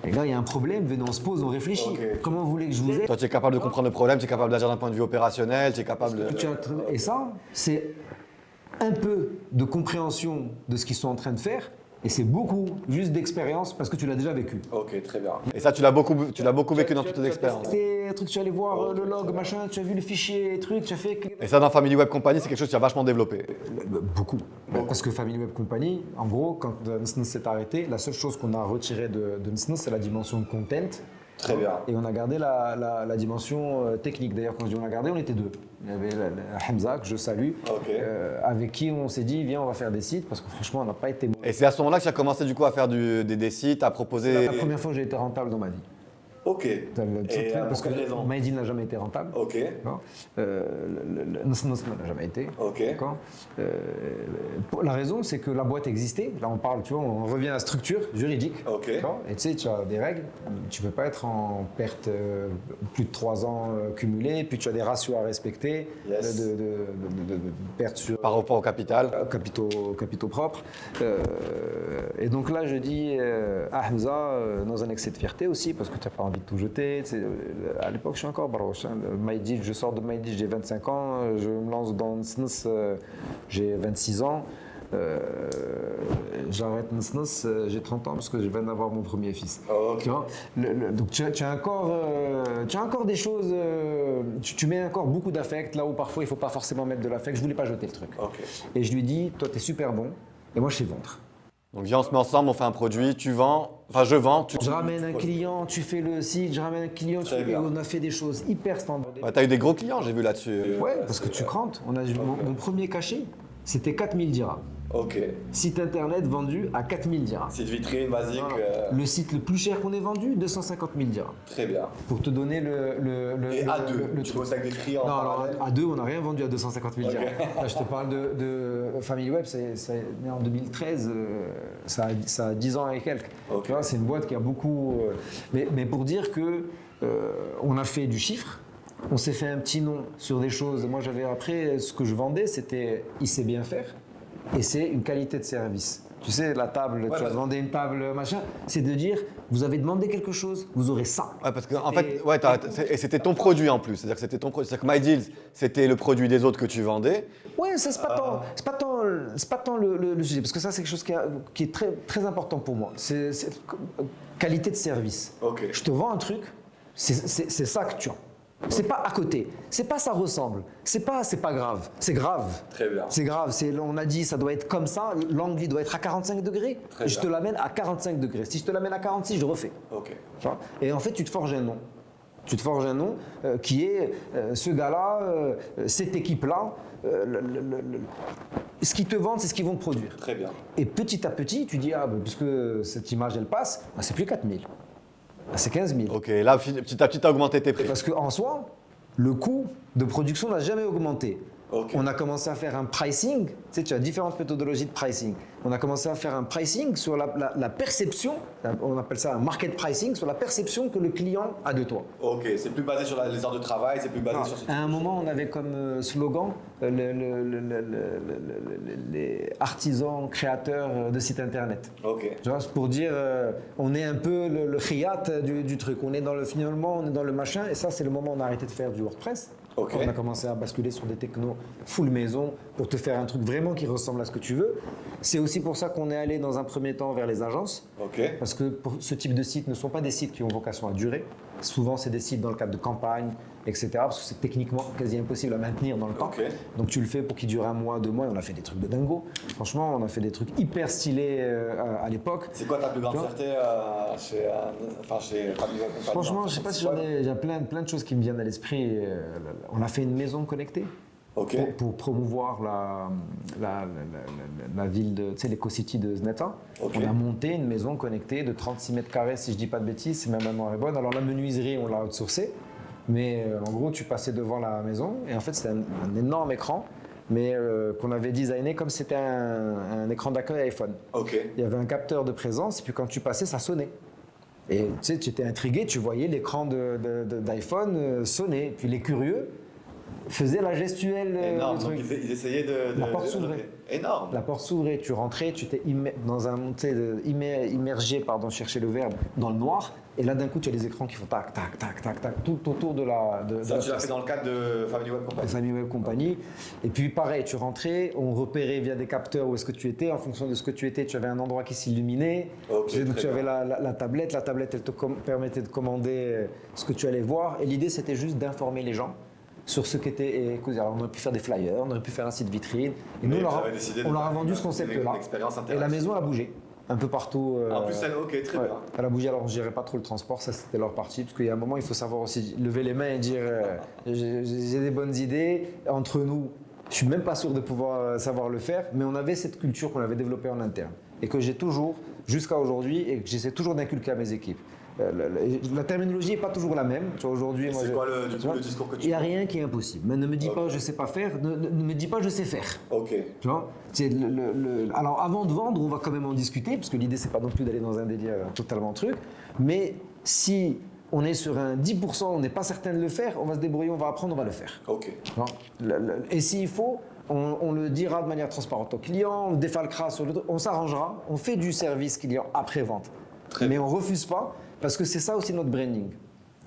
Et là, il y a un problème, venez, on se pose, on réfléchit. Ok. Comment vous voulez que je vous aide? Toi, tu es capable de comprendre le problème, tu es capable d'agir d'un point de vue opérationnel, tu es capable de. Et ça, c'est un peu de compréhension de ce qu'ils sont en train de faire, et c'est beaucoup juste d'expérience parce que tu l'as déjà vécu. Ok, très bien. Et ça, tu l'as beaucoup vécu dans toutes tes expériences. C'est un truc, tu es allé voir le log, machin, tu as vu les fichiers, trucs, tu as fait. Et ça, dans Family Web Company, c'est quelque chose qui a vachement développé. Beaucoup. Parce que Family Web Company, en gros, quand Nsns s'est arrêté, la seule chose qu'on a retirée de Nsns, c'est la dimension content. Très bien. Et on a gardé la dimension technique. D'ailleurs, quand je dis on a gardé, on était deux. Il y avait Hamza, que je salue, Ok. avec qui on s'est dit, viens, on va faire des sites, parce que franchement, on n'a pas été bon. Et c'est à ce moment-là que tu as commencé du coup à faire des sites, à proposer. La première fois que j'ai été rentable dans ma vie. Ok. Parce que quelle raison? MyDeal n'a jamais été rentable. Ok. D'accord. Nsns n'a jamais été. Ok. D'accord. La raison, c'est que la boîte existait. Là, on parle, tu vois, on revient à la structure juridique. Ok. D'accord. Et tu sais, tu as des règles. Tu ne peux pas être en perte plus de 3 ans cumulés. Puis tu as des ratios à respecter Yes. de perte sur Par rapport au capital. capitaux propres. Et donc là, je dis à Hamza, dans un excès de fierté aussi, parce que tu n'as pas envie de tout jeter. Tu sais, à l'époque, je suis encore barouche. Hein. MyDeal, je sors de MyDeal, j'ai 25 ans. Je me lance dans Nsns, j'ai 26 ans. j'arrête Nsnos, j'ai 30 ans parce que je viens d'avoir mon premier fils. Oh, ok. Tu vois, donc tu as encore des choses, tu mets encore beaucoup d'affect là où parfois il ne faut pas forcément mettre de l'affect. Je ne voulais pas jeter le truc. Ok. Et je lui dis, toi tu es super bon et moi je sais vendre. Donc viens, on se met ensemble, on fait un produit, tu vends, enfin je vends, tu... Je ramène un client, tu fais le site, je ramène un client, Très et bien. on a fait des choses hyper standard. Ouais, t'as eu des gros clients, j'ai vu là-dessus. Ouais, parce que tu crantes. Mon premier cachet, c'était 4000 dirhams. Ok. Site internet vendu à 4000 dirhams. Site vitrine basique. Le site le plus cher qu'on ait vendu, 250 000 dirhams. Très bien. Pour te donner Et à deux, le tu truc. bosses avec des free en Non, alors parallèle. à deux, on n'a rien vendu à 250 000 Ok. dirhams. Là, je te parle de Family Web, c'est né en 2013, ça a 10 ans et quelques. Ok. Tu vois, c'est une boîte qui a beaucoup. Mais pour dire que on a fait du chiffre, on s'est fait un petit nom sur des choses. Moi, j'avais après, ce que je vendais, c'était il sait bien faire et c'est une qualité de service. Tu sais, la table, tu parce- vendais une table, machin, c'est de dire vous avez demandé quelque chose, vous aurez ça. Ouais, parce que en fait, ouais, et c'était ton produit en plus. C'est-à-dire que c'était ton produit. C'est-à-dire que My Deals, c'était le produit des autres que tu vendais. Ouais, ça c'est pas tant le sujet, parce que ça c'est quelque chose qui est très, très important pour moi. C'est qualité de service. Ok. Je te vends un truc, c'est ça que tu as. C'est pas à côté, c'est pas ça ressemble, c'est pas grave, c'est grave. Très bien. C'est grave, on a dit ça doit être comme ça, l'angle il doit être à 45 degrés, Très je bien. te l'amène à 45 degrés. Si je te l'amène à 46, je refais. Ok. Tu vois. Et en fait, tu te forges un nom. Tu te forges un nom qui est ce gars-là, cette équipe-là. Ce qu'ils te vendent, c'est ce qu'ils vont te produire. Très bien. Et petit à petit, tu dis, puisque cette image, elle passe, c'est plus 4 000. C'est 15 000. Ok, là, petit à petit, tu as augmenté tes prix. Parce qu'en soi, le coût de production n'a jamais augmenté. Ok. On a commencé à faire un pricing, tu sais, tu as différentes méthodologies de pricing. On a commencé à faire un pricing sur la perception, on appelle ça un market pricing, sur la perception que le client a de toi. Ok, c'est plus basé sur les heures de travail, c'est plus basé sur... À un moment, on avait comme slogan les artisans créateurs de sites internet. Ok. Tu vois, c'est pour dire, on est un peu le khiyat du truc. On est dans le finalement, on est dans le machin. Et ça, c'est le moment où on a arrêté de faire du WordPress. Ok. On a commencé à basculer sur des technos full maison pour te faire un truc vraiment qui ressemble à ce que tu veux. C'est aussi pour ça qu'on est allé dans un premier temps vers les agences. Ok. Parce que pour ce type de sites ne sont pas des sites qui ont vocation à durer. Souvent, c'est des sites dans le cadre de campagne, etc. Parce que c'est techniquement quasi impossible à maintenir dans le temps. Ok. Donc tu le fais pour qu'il dure 1 mois, 2 mois. Et on a fait des trucs de dingo. Franchement, on a fait des trucs hyper stylés à l'époque. C'est quoi ta plus grande Tu vois fierté chez Family Web Company? Franchement, je sais pas si j'en ai. Il y a plein de choses qui me viennent à l'esprit. On a fait une maison connectée. Ok. Pour promouvoir la ville de, tu sais, l'EcoCity de Zneta. Ok. On a monté une maison connectée de 36 mètres carrés, si je dis pas de bêtises, si ma mémoire est bonne. Alors la menuiserie, on l'a outsourcée, mais en gros, tu passais devant la maison et en fait, c'était un énorme écran, mais qu'on avait designé comme c'était un écran d'accueil iPhone. Ok. Il y avait un capteur de présence et puis quand tu passais, ça sonnait. Et tu sais, tu étais intrigué, tu voyais l'écran d'iPhone sonner. Puis les curieux faisaient la gestuelle Énorme. du Donc truc. ils essayaient de... La porte s'ouvrait. Ok. Énorme. La porte s'ouvrait, tu rentrais, tu étais dans un immergé, chercher le verbe, dans le noir. Et là, d'un coup, tu as les écrans qui font tac, tac, tac, tac, tac, tout autour de la. Ça, tu l'as fait dans le cadre de Family Web Company. Family Web Company. Et puis, pareil, tu rentrais, on repérait via des capteurs où est-ce que tu étais. En fonction de ce que tu étais, tu avais un endroit qui s'illuminait. Ok, Donc, très tu avais bien. la tablette. La tablette, elle te permettait de commander ce que tu allais voir. Et l'idée, c'était juste d'informer les gens sur ce qu'était. Alors, on aurait pu faire des flyers, on aurait pu faire un site vitrine. Et nous, vous avez décidé de on leur a faire vendu ce une concept-là. expérience Et la interactive. maison, elle a bougé. Un peu partout. En plus, ok, très Ouais, bien. elle a bougé, alors je gérais pas trop le transport, ça c'était leur partie, parce qu'il y a un moment il faut savoir aussi lever les mains et dire j'ai des bonnes idées, entre nous, je suis même pas sûr de pouvoir savoir le faire, mais on avait cette culture qu'on avait développée en interne et que j'ai toujours, jusqu'à aujourd'hui, et que j'essaie toujours d'inculquer à mes équipes. La terminologie n'est pas toujours la même. Tu vois, aujourd'hui, moi, C'est quoi du coup, le discours que tu il n'y a rien qui est impossible. Mais ne me dis pas je sais pas faire, ne me dis pas je sais faire. Ok. Tu vois, alors avant de vendre, on va quand même en discuter, parce que l'idée c'est pas non plus d'aller dans un délire totalement truc. Mais si on est sur un 10%, on n'est pas certain de le faire, on va se débrouiller, on va apprendre, on va le faire. Ok. Tu vois, et s'il faut, on le dira de manière transparente au client, on défalquera sur le truc, on s'arrangera, on fait du service client après vente. Très Mais on refuse pas, parce que c'est ça aussi notre branding.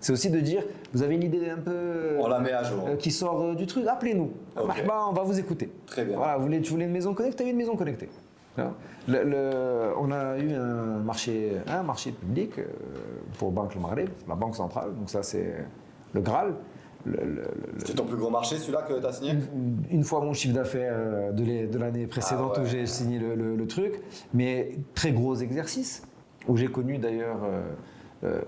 C'est aussi de dire, vous avez une idée un peu On la met à jour. qui sort du truc, appelez-nous. Ok. On va vous écouter. Très bien. Voilà, tu voulais une maison connectée, t'as eu une maison connectée. Hein. On a eu un marché public pour Banque Le Maghreb, la banque centrale, donc ça c'est le Graal. C'était ton plus gros marché, celui-là que tu as signé? Une fois mon chiffre d'affaires de l'année précédente Ah ouais. où j'ai signé le truc, mais très gros exercice, où j'ai connu d'ailleurs,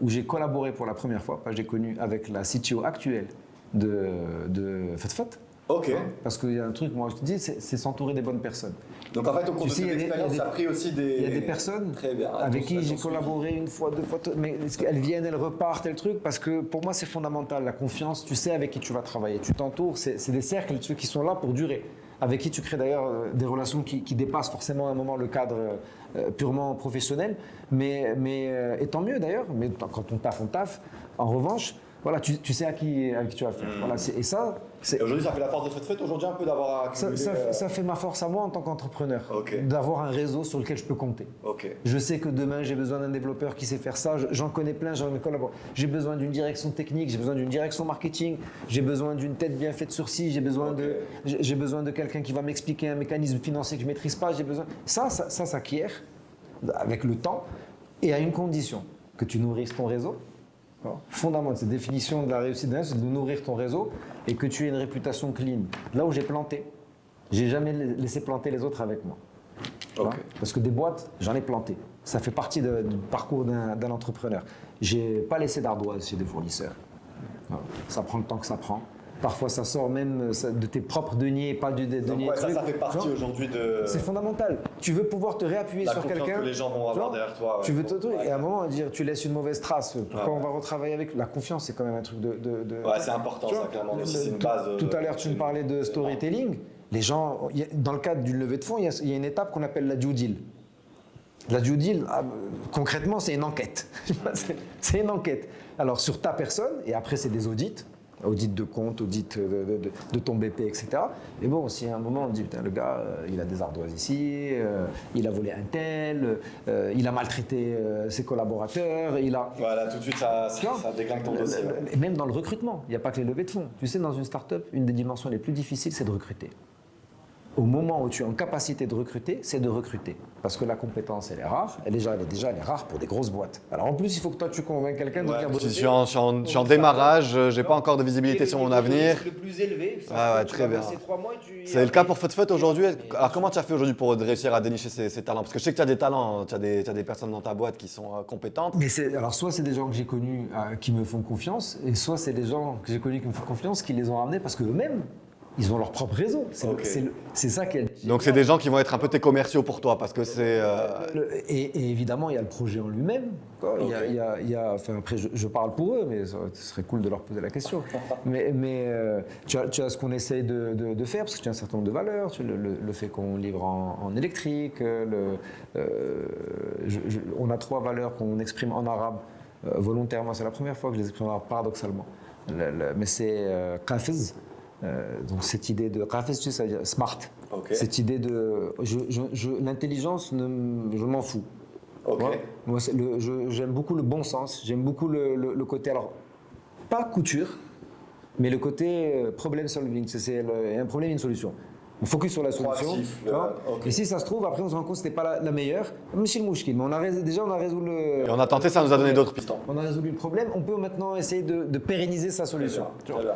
où j'ai collaboré pour la première fois, j'ai connu avec la CTO actuelle de FetFet. Ok. Parce qu'il y a un truc, moi je te dis, c'est s'entourer des bonnes personnes. Donc en fait, au cours Tu de sais, cette il y a des- expérience, il y tu a as pris aussi des... Il y a des personnes Très bien. avec qui j'ai Attention, collaboré une fois, deux fois, mais elles viennent, elles repartent, elles truc, parce que pour moi c'est fondamental, la confiance, tu sais avec qui tu vas travailler, tu t'entoures, c'est des cercles qui sont là pour durer, avec qui tu crées d'ailleurs des relations qui dépassent forcément à un moment le cadre purement professionnel, mais et tant mieux d'ailleurs, mais quand on taffe. En revanche, voilà, tu sais avec qui tu vas faire. Voilà, et ça, Et aujourd'hui, ça fait la force de FetFet aujourd'hui un peu d'avoir accumulé... ça fait ma force à moi en tant qu'entrepreneur, Ok. d'avoir un réseau sur lequel je peux compter. Ok. Je sais que demain j'ai besoin d'un développeur qui sait faire ça, j'en connais plein, j'en collabore. J'ai besoin d'une direction technique, j'ai besoin d'une direction marketing, j'ai besoin d'une tête bien faite sur ci, j'ai besoin de quelqu'un qui va m'expliquer un mécanisme financier que je maîtrise pas, j'ai besoin. Ça s'acquiert avec le temps et à une condition, que tu nourrisses ton réseau. Fondamental, c'est la définition de la réussite d'un, c'est de nourrir ton réseau et que tu aies une réputation clean. Là où j'ai planté, j'ai jamais laissé planter les autres avec moi. Ok. Parce que des boîtes, j'en ai planté. Ça fait partie du parcours d'un entrepreneur. J'ai pas laissé d'ardoise chez des fournisseurs. Voilà. Ça prend le temps que ça prend. Parfois, ça sort même de tes propres deniers, pas des Donc deniers. ouais, ça trucs. fait partie Tu vois, aujourd'hui de... c'est fondamental. Tu veux pouvoir te réappuyer La sur confiance quelqu'un. que les gens vont avoir tu vois, derrière toi, ouais. Tu veux Ouais. et à un moment dire tu laisses une mauvaise trace. Pourquoi Ouais. on va retravailler avec la confiance, c'est quand même un truc de. Ouais, c'est important Tu ça, vois, clairement. Aussi, c'est une base... Tout à l'heure, tu me parlais de storytelling. Les gens, dans le cadre d'une levée de fonds, il y a une étape qu'on appelle la due deal. La due deal, concrètement, c'est une enquête. C'est une enquête. Alors, sur ta personne, et après, c'est des audits. Audit de compte, audit de ton BP, etc. Et bon, si à un moment on dit, putain, le gars, il a des ardoises ici, il a volé un tel, il a maltraité ses collaborateurs, il a... Voilà, tout de suite, ça déclenche ton dossier. Ouais. Et même dans le recrutement, il n'y a pas que les levées de fonds. Tu sais, dans une start-up, une des dimensions les plus difficiles, c'est de recruter. Au moment où tu es en capacité de recruter, c'est de recruter. Parce que la compétence, elle est rare. Elle est rare pour des grosses boîtes. Alors en plus, il faut que toi, tu convainques quelqu'un de Ouais, dire... je suis en démarrage, j'ai pas encore de visibilité sur mon avenir. Le plus élevé, Ouais, très bien. c'est 3 mois et tu... C'est le cas pour FetFet aujourd'hui. Alors comment tu as fait aujourd'hui pour réussir à dénicher ces talents? Parce que je sais que tu as des talents, tu as des personnes dans ta boîte qui sont compétentes. Mais alors soit c'est des gens que j'ai connus qui me font confiance, et soit c'est des gens que j'ai connus qui me font confiance, qui les ont ramenés parce qu'eux-mêmes, ils ont leur propre réseau. Ok. C'est ça qui est... Donc c'est des gens qui vont être un peu tes commerciaux pour toi parce que c'est... Et évidemment, il y a le projet en lui-même. Quoi. Enfin, après, je parle pour eux, mais ce serait cool de leur poser la question. mais tu as ce qu'on essaye de faire, parce que tu as un certain nombre de valeurs, le fait qu'on livre en électrique, on a 3 valeurs qu'on exprime en arabe volontairement. C'est la première fois que je les exprime en arabe, paradoxalement. Mais c'est qafiz. Donc cette idée de qafiz, tu sais, ça veut dire smart. Ok. Cette idée de l'intelligence, je m'en fous. Ok. Moi, j'aime beaucoup le bon sens, j'aime beaucoup le côté, alors pas couture, mais le côté problem solving, c'est un problème, une solution. On focus sur la solution. Proactif, tu vois. ok. Et si ça se trouve, après on se rend compte que ce n'était pas la meilleure, monsieur le mouchkil, mais on a résolu Et on a tenté, ça nous a donné d'autres pistes. on a résolu le problème, on peut maintenant essayer de pérenniser sa solution. Très bien.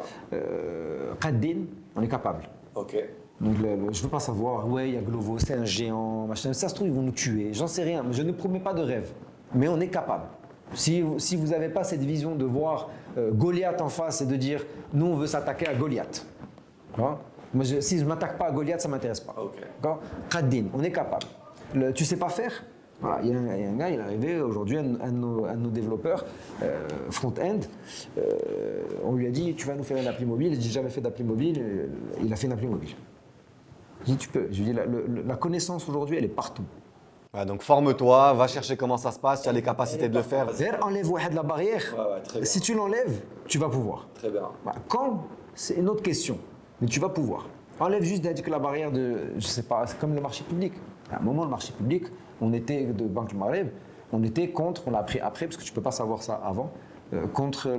Qaddin, on est capable. Ok. Donc je ne veux pas savoir, ouais, il y a Glovo, c'est un géant, machin. Ça se trouve, ils vont nous tuer. J'en sais rien, mais je ne promets pas de rêve. Mais on est capable. Si vous n'avez pas cette vision de voir Goliath en face et de dire, nous, on veut s'attaquer à Goliath. Tu vois. Moi, si je ne m'attaque pas à Goliath, ça ne m'intéresse pas. Ok. D'accord. Qaddin, on est capable. Tu ne sais pas faire? Voilà, il y a un gars, il est arrivé aujourd'hui, un de nos développeurs front-end. On lui a dit, tu vas nous faire une appli mobile. Il dit, j'ai jamais fait d'appli mobile. Il a fait une appli mobile. Je dis, tu peux. Je lui dis, la connaissance aujourd'hui, elle est partout. Ouais, donc forme-toi, va chercher comment ça se passe, tu as les capacités de le faire. Enlève la barrière. Ouais, très bien. Si tu l'enlèves, tu vas pouvoir. Très bien. Voilà. Quand, c'est une autre question, mais tu vas pouvoir. Enlève juste la barrière de, je sais pas, c'est comme le marché public. À un moment, le marché public, on était de Banque Le Maghreb, on était contre, on l'a appris après, parce que tu ne peux pas savoir ça avant, contre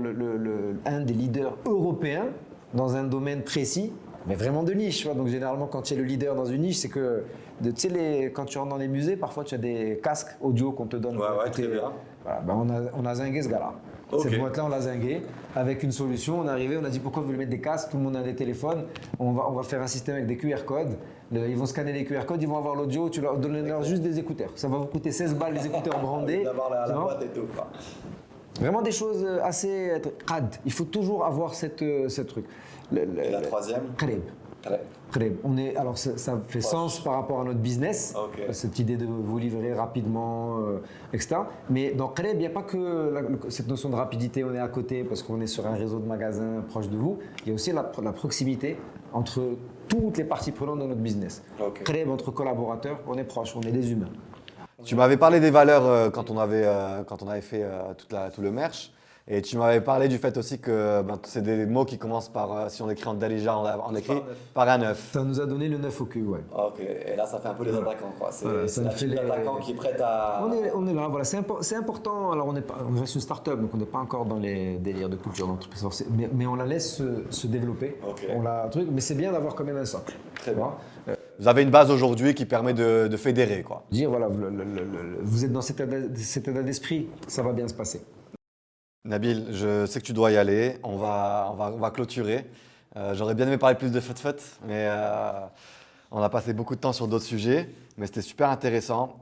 un des leaders européens dans un domaine précis, mais vraiment de niche. Tu vois. Donc généralement, quand tu es le leader dans une niche, c'est que tu sais, quand tu rentres dans les musées, parfois tu as des casques audio qu'on te donne. Ouais, très bien. Voilà, ben on a zingué ce gars-là. Okay. Cette boîte-là, on l'a zingué avec une solution. On est arrivé, on a dit pourquoi vous voulez mettre des casques, tout le monde a des téléphones. On va faire un système avec des QR codes. Ils vont scanner les QR codes, ils vont avoir l'audio. Tu leur donnes juste des écouteurs. Ça va vous coûter 16 balles les écouteurs brandés. D'avoir la boîte et tout. Vraiment des choses assez rad. Il faut toujours avoir cette truc. Et la troisième? Qarib. Alors ça fait sens par rapport à notre business, cette idée de vous livrer rapidement, etc. Mais dans Qarib, il n'y a pas que cette notion de rapidité, on est à côté parce qu'on est sur un réseau de magasins proche de vous. Il y a aussi la proximité entre toutes les parties prenantes de notre business. Qarib, entre collaborateurs, on est proche, on est des humains. Tu m'avais parlé des valeurs quand on avait fait tout le merch. Et tu m'avais parlé du fait aussi que c'est des mots qui commencent par, si on écrit en Dalija, on écrit par un 9. Ça nous a donné le 9 au cul, ouais. Ok, et là ça fait un peu les attaquants, quoi. C'est la fait team d'attaquants qui est prête à... On est là, voilà, c'est important. Alors on reste une start-up, donc on n'est pas encore dans les délires de culture d'entreprise, mais on la laisse se développer. Mais c'est bien d'avoir quand même un socle. Très bien. Vous avez une base aujourd'hui qui permet de fédérer, quoi. Dire, voilà, vous êtes dans cet état d'esprit, ça va bien se passer. Nabil, je sais que tu dois y aller. On va clôturer. J'aurais bien aimé parler plus de fut-fut, mais on a passé beaucoup de temps sur d'autres sujets. Mais c'était super intéressant.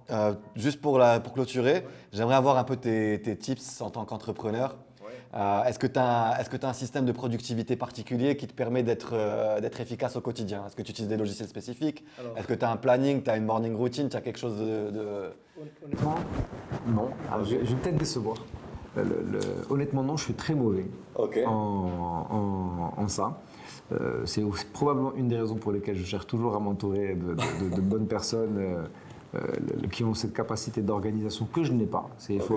Juste pour clôturer, j'aimerais avoir un peu tes tips en tant qu'entrepreneur. Est-ce que tu as un système de productivité particulier qui te permet d'être efficace au quotidien? Est-ce que tu utilises des logiciels spécifiques? Est-ce que tu as un planning, tu as une morning routine, tu as quelque chose de... Honnêtement, non. Je vais peut-être décevoir. Honnêtement, non, je suis très mauvais en ça. C'est probablement une des raisons pour lesquelles je cherche toujours à m'entourer de bonnes personnes qui ont cette capacité d'organisation que je n'ai pas.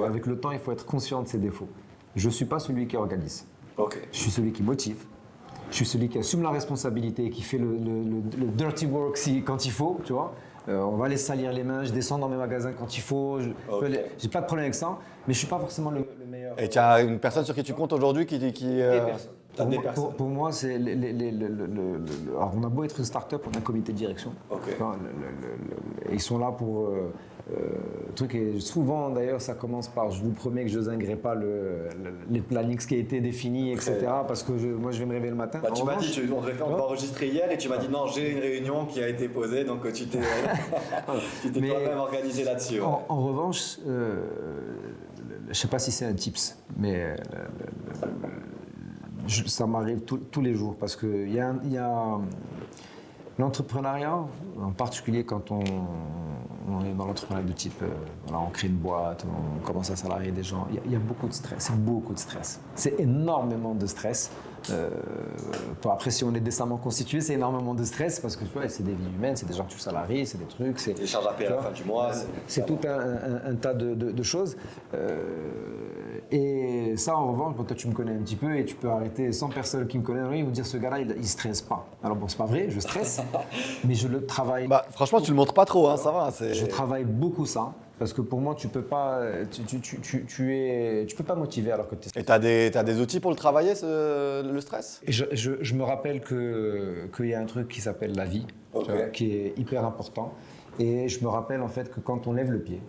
Avec le temps, il faut être conscient de ses défauts. Je ne suis pas celui qui organise. Je suis celui qui motive. Je suis celui qui assume la responsabilité et qui fait le dirty work quand il faut, tu vois. On va aller salir les mains, je descends dans mes magasins quand il faut. J'ai pas de problème avec ça, mais je suis pas forcément le meilleur. Et tu as une personne sur qui tu comptes aujourd'hui qui Pour moi, c'est alors on a beau être une start-up, on a un comité de direction. Ils sont là pour truc. Et souvent, d'ailleurs, ça commence par je vous promets que je zinguerai pas les plannings qui a été définis, etc. Parce que moi, je vais me réveiller le matin. Tu m'as dit, on devait enregistrer hier et tu m'as dit non, j'ai une réunion qui a été posée, donc tu t'es toi-même organisé là-dessus. Ouais. En revanche, je sais pas si c'est un tips, mais ça m'arrive tous les jours parce que il y a l'entrepreneuriat, en particulier quand on est dans l'entrepreneuriat de type, on crée une boîte, on commence à salarier des gens, il y a beaucoup de stress, c'est beaucoup de stress. C'est énormément de stress. Après, si on est décemment constitué, c'est énormément de stress parce que tu vois, c'est des vies humaines, c'est des gens que tu salaries, c'est des trucs. C'est des charges à payer à la fin du mois. C'est tout un tas de choses. Et ça, en revanche, toi, tu me connais un petit peu et tu peux arrêter 100 personnes qui me connaissent, ils vont dire ce gars-là, il stresse pas. Alors bon, c'est pas vrai, je stresse, mais je le travaille. Franchement, tu le montres pas trop, hein, ça va. Je travaille beaucoup ça. Parce que pour moi, tu peux pas, tu peux pas motiver alors que tu es stressé. Et tu as des outils pour le travailler, le stress? Et je me rappelle qu'il y a un truc qui s'appelle la vie, tu vois, qui est hyper important. Et je me rappelle en fait que quand on lève le pied,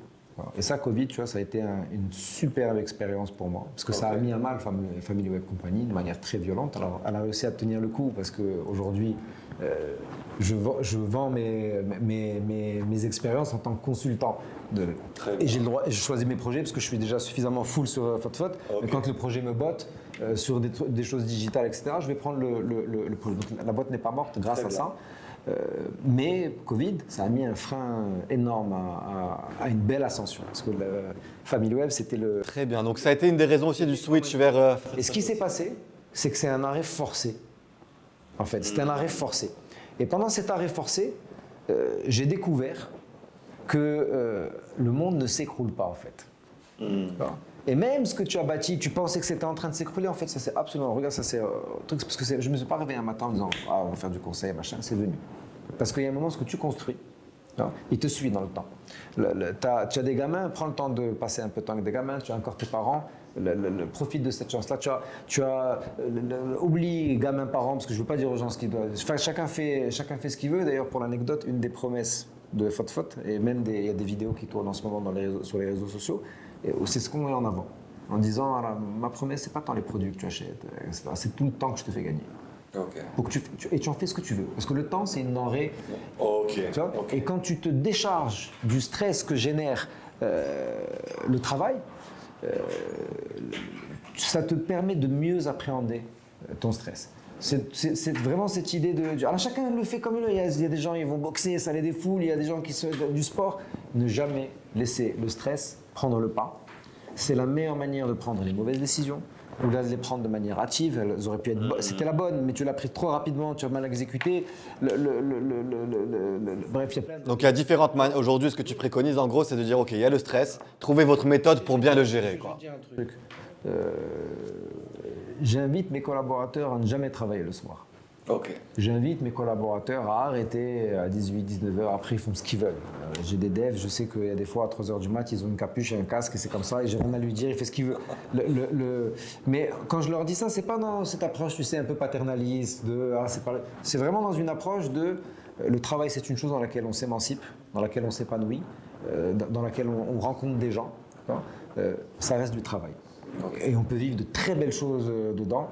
et ça, Covid, tu vois, ça a été une superbe expérience pour moi. Parce que ça a mis à mal Family Web Company de manière très violente. Alors, elle a réussi à tenir le coup parce qu'aujourd'hui, je vends mes expériences en tant que consultant. Et j'ai le droit, je choisis mes projets parce que je suis déjà suffisamment full sur FutFut. Mais quand le projet me botte sur des choses digitales, etc., je vais prendre le projet. Donc la boîte n'est pas morte grâce à ça. Mais Covid, ça a mis un frein énorme à une belle ascension. Parce que le Family Web, c'était le... Très bien. Donc ça a été une des raisons aussi du switch vers... Et ce qui s'est passé, c'est que c'est un arrêt forcé. En fait, c'était un arrêt forcé. Et pendant cet arrêt forcé, j'ai découvert que le monde ne s'écroule pas, en fait. Et même ce que tu as bâti, tu pensais que c'était en train de s'écrouler, en fait, ça c'est absolument... Regarde, ça c'est... parce que je ne me suis pas réveillé un matin en disant « Ah, on va faire du conseil, machin », c'est venu. Parce qu'il y a un moment, ce que tu construis, il te suit dans le temps. Tu as des gamins, prends le temps de passer un peu de temps avec des gamins, tu as encore tes parents, Profite de cette chance-là. Oublie gamin parent, parce que je ne veux pas dire aux gens ce qu'ils doivent. Enfin, chacun fait ce qu'il veut. D'ailleurs, pour l'anecdote, une des promesses de Fot, et même il y a des vidéos qui tournent en ce moment sur les réseaux sociaux, c'est ce qu'on met en avant. En disant, voilà, ma promesse, c'est pas tant les produits que tu achètes, c'est tout le temps que je te fais gagner. Okay. Pour que et tu en fais ce que tu veux. Parce que le temps, c'est une denrée. Okay. Tu vois Et quand tu te décharges du stress que génère le travail, ça te permet de mieux appréhender ton stress. C'est vraiment cette idée de... Alors chacun le fait comme il veut. Il y a des gens qui vont boxer, ça les défoule. Il y a des gens qui sont du sport. Ne jamais laisser le stress prendre le pas. C'est la meilleure manière de prendre les mauvaises décisions ou là de les prendre de manière hâtive. Elles auraient pu être c'était la bonne, mais tu l'as prise trop rapidement, tu as mal exécuté. Bref, il y a plein de... Donc il y a différentes manières. Aujourd'hui, ce que tu préconises en gros, c'est de dire ok, il y a le stress, trouvez votre méthode pour bien le gérer. Quoi. Je vais te dire un truc. J'invite mes collaborateurs à ne jamais travailler le soir. Ok. J'invite mes collaborateurs à arrêter à 18-19 heures. Après, ils font ce qu'ils veulent. J'ai des devs, je sais qu'il y a des fois à 3 heures du mat, ils ont une capuche et un casque et c'est comme ça. Et j'ai rien à lui dire, il fait ce qu'il veut. Mais quand je leur dis ça, c'est pas dans cette approche, tu sais, un peu paternaliste. C'est vraiment dans une approche de le travail, c'est une chose dans laquelle on s'émancipe, dans laquelle on s'épanouit, dans laquelle on rencontre des gens. Ça reste du travail. Okay. Et on peut vivre de très belles choses dedans.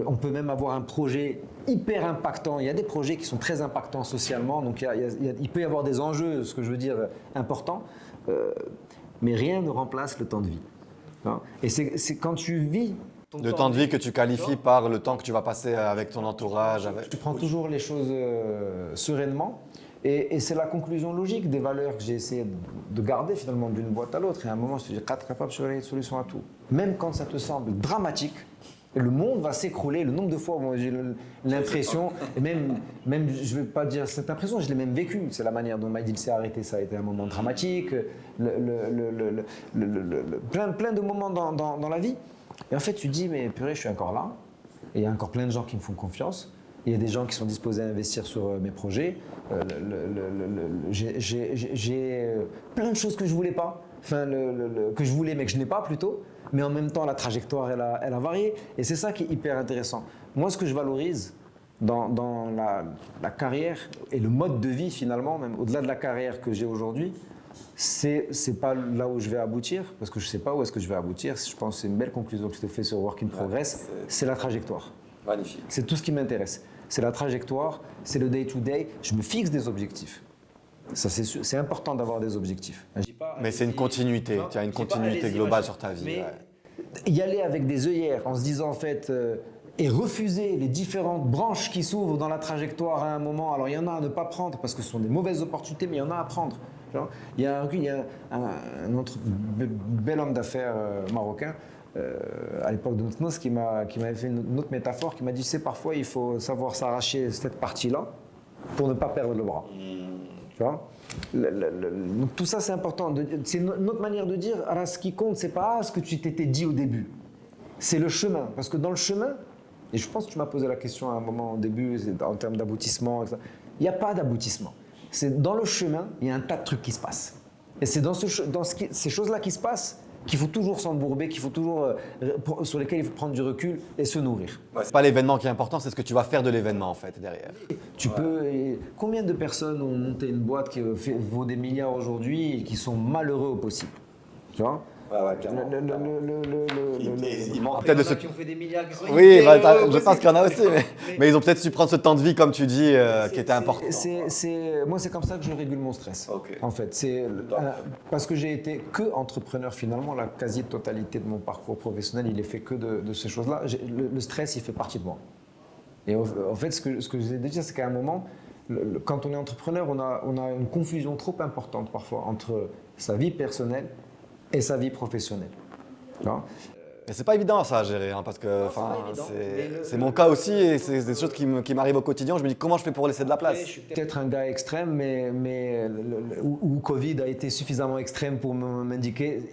On peut même avoir un projet hyper impactant. Il y a des projets qui sont très impactants socialement, donc il peut y avoir des enjeux, ce que je veux dire, importants, mais rien ne remplace le temps de vie. Et c'est quand tu vis... Le temps de vie que tu qualifies par le temps que tu vas passer avec ton entourage. Tu prends toujours les choses sereinement. Et c'est la conclusion logique des valeurs que j'ai essayé de garder finalement d'une boîte à l'autre. Et à un moment, je te dis, être capable de trouver une solution à tout. Même quand ça te semble dramatique, le monde va s'écrouler. Le nombre de fois où j'ai l'impression, et même je ne vais pas dire cette impression, je l'ai même vécu. C'est la manière dont Maïdil s'est arrêté, ça a été un moment dramatique. Plein de moments dans la vie. Et en fait, tu te dis, mais purée, je suis encore là. Et il y a encore plein de gens qui me font confiance. Il y a des gens qui sont disposés à investir sur mes projets. J'ai plein de choses que je voulais pas, que je voulais mais que je n'ai pas plutôt. Mais en même temps, la trajectoire, elle a varié. Et c'est ça qui est hyper intéressant. Moi, ce que je valorise dans la carrière et le mode de vie finalement, même au-delà de la carrière que j'ai aujourd'hui, c'est pas là où je vais aboutir, parce que je sais pas où est-ce que je vais aboutir. Je pense que c'est une belle conclusion que je te fais sur Work in Progress. C'est la trajectoire. Magnifique. C'est tout ce qui m'intéresse. C'est la trajectoire, c'est le day-to-day. Je me fixe des objectifs. Ça, c'est important d'avoir des objectifs. Mais c'est une continuité. Tu as une continuité globale sur ta vie. Mais y aller avec des œillères en se disant en fait et refuser les différentes branches qui s'ouvrent dans la trajectoire à un moment. Alors il y en a à ne pas prendre parce que ce sont des mauvaises opportunités, mais il y en a à prendre. Il y a un autre bel homme d'affaires marocain. À l'époque de Noutnos qui m'avait fait une autre métaphore qui m'a dit, tu sais, parfois il faut savoir s'arracher cette partie-là pour ne pas perdre le bras. Tu vois donc tout ça c'est important. C'est notre manière de dire, alors, ce qui compte c'est pas ce que tu t'étais dit au début, c'est le chemin. Parce que dans le chemin, et je pense que tu m'as posé la question à un moment au début, en termes d'aboutissement, il n'y a pas d'aboutissement. C'est dans le chemin, il y a un tas de trucs qui se passent. Et c'est dans ces choses-là qui se passent qu'il faut toujours s'embourber, qu'il faut toujours, sur lesquels il faut prendre du recul et se nourrir. Ouais, c'est pas l'événement qui est important, c'est ce que tu vas faire de l'événement en fait derrière. Combien de personnes ont monté une boîte qui vaut des milliards aujourd'hui et qui sont malheureux au possible, tu vois? Ils manquent peut-être de ceux qui ont fait des milliards qui sont oui, je pense qu'il y en a aussi, mais ils ont peut-être su prendre ce temps de vie, comme tu dis, qui était important. Moi, c'est comme ça que je régule mon stress. Okay. En fait, parce que j'ai été que entrepreneur finalement, la quasi-totalité de mon parcours professionnel, il est fait que de ces choses-là. Le stress, il fait partie de moi. Et en fait, ce que je voulais dire, c'est qu'à un moment, quand on est entrepreneur, on a une confusion trop importante parfois entre sa vie personnelle et sa vie professionnelle. Mais c'est pas évident ça à gérer, hein, parce que c'est mon cas aussi et c'est des choses qui m'arrivent au quotidien. Je me dis comment je fais pour laisser de la place. Je suis peut-être un gars extrême, où Covid a été suffisamment extrême pour m'indiquer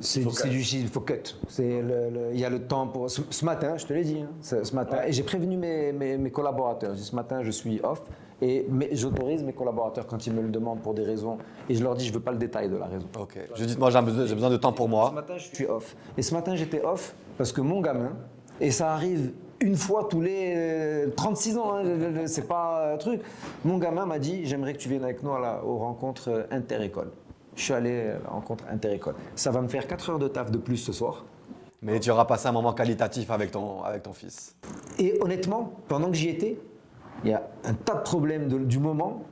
c'est du faut cut. Il y a le temps pour ce matin, je te l'ai dit, hein, ce matin, et j'ai prévenu mes collaborateurs. Ce matin, je suis off. Mais j'autorise mes collaborateurs quand ils me le demandent pour des raisons et je leur dis je veux pas le détail de la raison. Ok. Je dis, moi, j'ai besoin de temps pour Ce moi. matin, je suis off. Et ce matin, j'étais off parce que mon gamin, et ça arrive une fois tous les 36 ans, hein, c'est pas un truc. Mon gamin m'a dit j'aimerais que tu viennes avec nous aux rencontres inter-école. Je suis allé à la rencontre inter-école. Ça va me faire 4 heures de taf de plus ce soir. Mais tu auras passé un moment qualitatif avec ton fils. Et honnêtement, pendant que j'y étais, il y a un tas de problèmes du moment,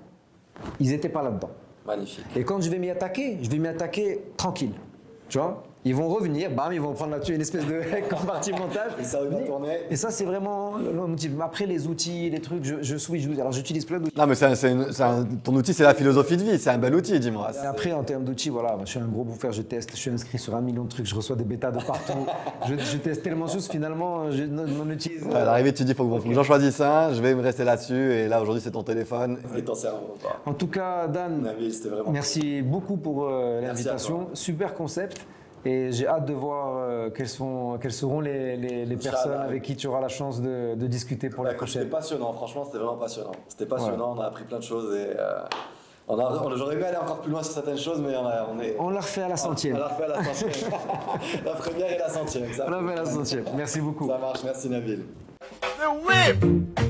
ils n'étaient pas là-dedans. Magnifique. Et quand je vais m'y attaquer tranquille. Tu vois, ils vont revenir, bam, ils vont prendre là-dessus une espèce de compartimentage. Et ça va tourner. Et ça, c'est vraiment le motif. Après, les outils, les trucs, je switch. Alors, j'utilise plein d'outils. Non, mais ton outil, c'est la philosophie de vie. C'est un bel outil, dis-moi. Et après, en termes d'outils, voilà, je suis un gros bouffeur, je teste, je suis inscrit sur 1 million de trucs, je reçois des bêtas de partout. je teste tellement de choses, finalement, je n'en utilise. À l'arrivée, tu dis, faut que j'en choisisse un, je vais me rester là-dessus. Et là, aujourd'hui, c'est ton téléphone et ton cerveau. En tout cas, Dan, Nabil, c'était vraiment merci beaucoup pour l'invitation. Super concept. Et j'ai hâte de voir quelles seront les personnes avec qui tu auras la chance de discuter pour la prochaine. C'était passionnant, franchement, c'était vraiment passionnant. C'était passionnant, on a appris plein de choses et j'aurais aimé aller encore plus loin sur certaines choses, mais on l'a refait à la centième. On l'a refait à la centième. La première et la centième. On l'a fait à la centième. Merci beaucoup. Ça marche, merci Nabil. The whip!